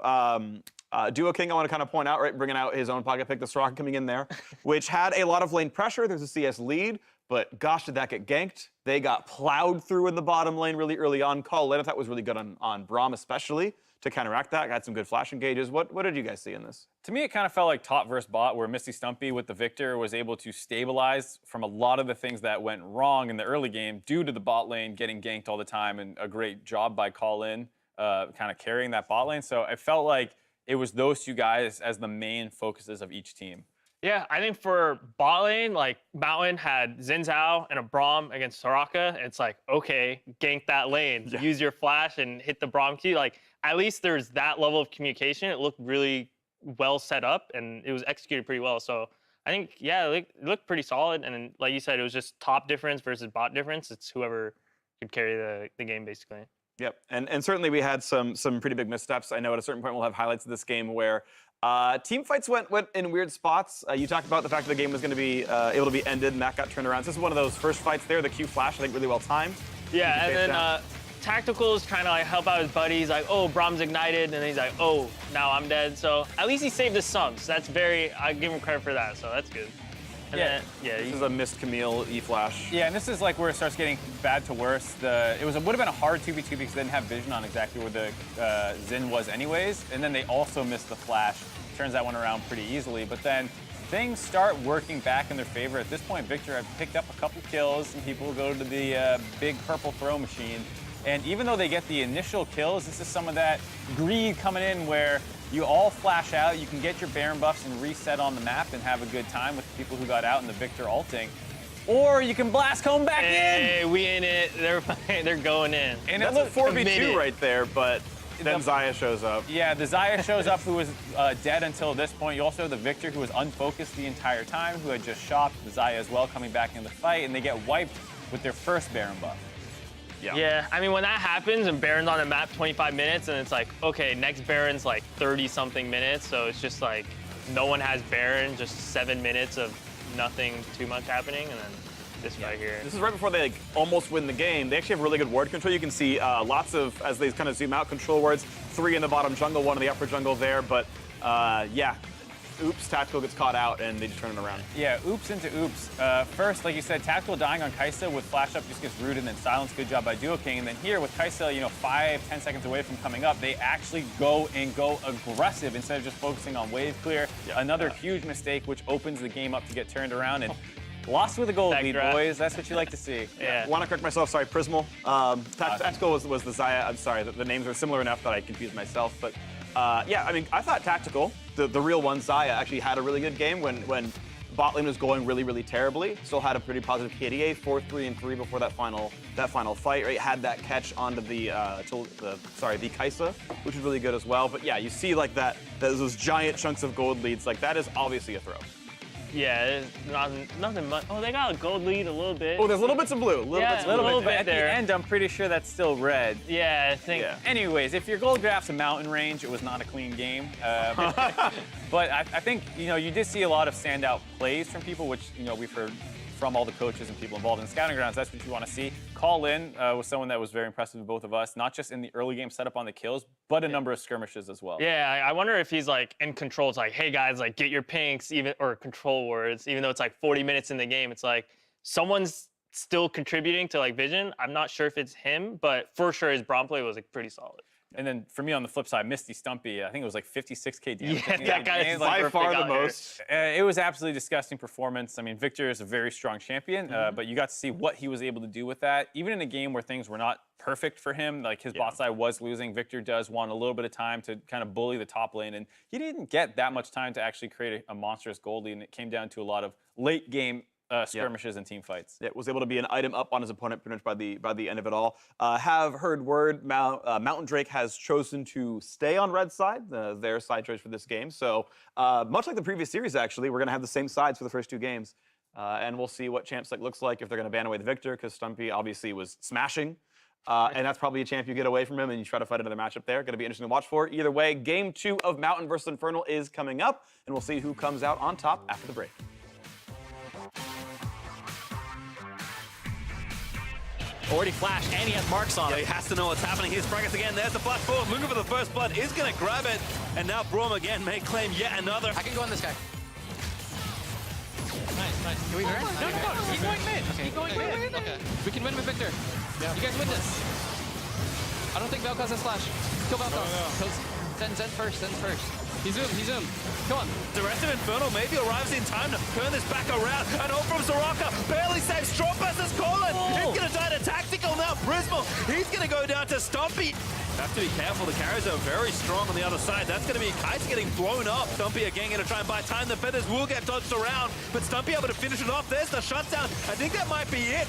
Duo King. I want to kind of point out, right, bringing out his own pocket pick, the Soraka coming in there, which had a lot of lane pressure. There's a CS lead, but gosh, did that get ganked? They got plowed through in the bottom lane really early on. Call in, I thought was really good on Braum especially to counteract that. Got some good flash engages. What did you guys see in this?
To me, it kind of felt like top versus bot, where Misty Stumpy with the Victor was able to stabilize from a lot of the things that went wrong in the early game due to the bot lane getting ganked all the time, and a great job by Call-In kind of carrying that bot lane. So it felt like it was those two guys as the main focuses of each team.
Yeah, I think for bot lane, like Mountain had Xin Zhao and a Braum against Soraka. It's like, okay, gank that lane, use your flash and hit the Braum key. Like, at least there's that level of communication. It looked really well set up and it was executed pretty well. So I think, yeah, it looked pretty solid. And like you said, it was just top difference versus bot difference. It's whoever could carry the game, basically.
Yep, and certainly we had some pretty big missteps. I know at a certain point we'll have highlights of this game where team fights went in weird spots. You talked about the fact that the game was going to be able to be ended, and that got turned around. So this is one of those first fights there. The Q flash, I think, really well timed.
Yeah, and then Tactical is trying to like help out his buddy. He's like, oh, Braum's ignited, and then he's like, oh, now I'm dead. So at least he saved his subs. That's I give him credit for that. So that's good. And
Yeah.
then, yeah,
This is a missed Camille E-flash.
Yeah, and this is like where it starts getting bad to worse. It would have been a hard 2v2 because they didn't have vision on exactly where the Xin was anyways, and then they also missed the flash. Turns that one around pretty easily, but then things start working back in their favor. At this point, Victor had picked up a couple kills, and people go to the big purple throw machine. And even though they get the initial kills, this is some of that greed coming in where you all flash out, you can get your Baron buffs and reset on the map and have a good time with the people who got out in the Victor ulting. Or you can blast home back in!
Hey, we in it. They're going in.
And that's a 4v2 right there, but then Xayah shows up.
Yeah, the Xayah shows up who was dead until this point. You also have the Victor who was unfocused the entire time, who had just shopped the Xayah as well coming back in the fight, and they get wiped with their first Baron buff.
Yeah, I mean, when that happens and Baron's on the map 25 minutes and it's like, okay, next Baron's like 30-something minutes, so it's just like no one has Baron, just 7 minutes of nothing too much happening, and then this right here.
This is right before they almost win the game. They actually have really good ward control. You can see lots of, as they kind of zoom out, control wards. 3 in the bottom jungle, 1 in the upper jungle there, but yeah. Oops, Tactical gets caught out and they just turn it around.
Yeah, oops into oops. First, like you said, Tactical dying on Kaisa with flash up just gets rooted and then silence. Good job by Duo King. And then here with Kaisa, 5-10 seconds away from coming up, they actually go aggressive instead of just focusing on wave clear. Yeah, Another huge mistake, which opens the game up to get turned around. And lost with a gold lead, boys. That's what you like to see.
Yeah.
Want to correct myself, sorry, Prismal. Tactical was the Xayah. I'm sorry, the names are similar enough that I confused myself. But yeah, I mean, I thought Tactical, the real one, Xayah, actually had a really good game when bot lane was going really, really terribly. Still had a pretty positive KDA, 4-3-3 before that final fight. Right, had that catch onto the Kaisa, which was really good as well. But yeah, you see like those giant chunks of gold leads. Like that is obviously a throw.
Yeah, nothing much. Oh, they got a gold lead a little bit.
Oh, there's little bits of blue.
Little bit
But at
there.
the end, I'm pretty sure that's still red.
Yeah, I think.
Yeah.
Anyways, if your gold draft's a mountain range, it was not a clean game. But I think, you did see a lot of standout plays from people, which, we've heard from all the coaches and people involved in Scouting Grounds. That's what you want to see. Call-In was someone that was very impressive with both of us, not just in the early game setup on the kills, but a number of skirmishes as well.
Yeah, I wonder if he's like in control. It's like, hey guys, like get your pinks, or control wards, even though it's like 40 minutes in the game. It's like someone's still contributing to like vision. I'm not sure if it's him, but for sure his Braum play was like pretty solid.
And then for me on the flip side, Misty Stumpy, I think it was like 56K damage.
Yeah, that guy is
By far the most.
It was absolutely disgusting performance. I mean, Victor is a very strong champion, but you got to see what he was able to do with that. Even in a game where things were not perfect for him, like his bot side was losing, Victor does want a little bit of time to kind of bully the top lane, and he didn't get that much time to actually create a monstrous gold lead, and it came down to a lot of late game skirmishes and team fights.
Yeah, was able to be an item up on his opponent pretty much by the end of it all. Have heard word Mountain Drake has chosen to stay on red side, their side choice for this game. So much like the previous series, actually, we're going to have the same sides for the first 2 games. And we'll see what champ select looks like if they're going to ban away the Victor, because Stumpy obviously was smashing. And that's probably a champ you get away from him and you try to fight another matchup there. Going to be interesting to watch for. Either way, game 2 of Mountain versus Infernal is coming up, and we'll see who comes out on top after the break.
Already flashed, and he has marks on
Yeah,
it.
he has to know what's happening. Here's Braggers again. There's the flash forward. Looking for the first blood. Is going to grab it. And now Braum again may claim yet another.
I can go on this guy. Nice. Can we
No, he's going mid. He's going mid.
Okay. We can win with Victor. Yeah. You guys win this. I don't think Vel'Koz has flash. Kill Vel'Koz. Zen first. He zoomed. Come on.
The rest of Infernal maybe arrives in time to turn this back around. And ult from Soraka barely saves Strombass as Colin. He's going to die to Tactical now. Brismal, he's going to go down to Stumpy. Have to be careful. The carries are very strong on the other side. That's going to be Kite's getting blown up. Stumpy again going to try and buy time. The feathers will get dodged around. But Stumpy able to finish it off. There's the shutdown. I think that might be it.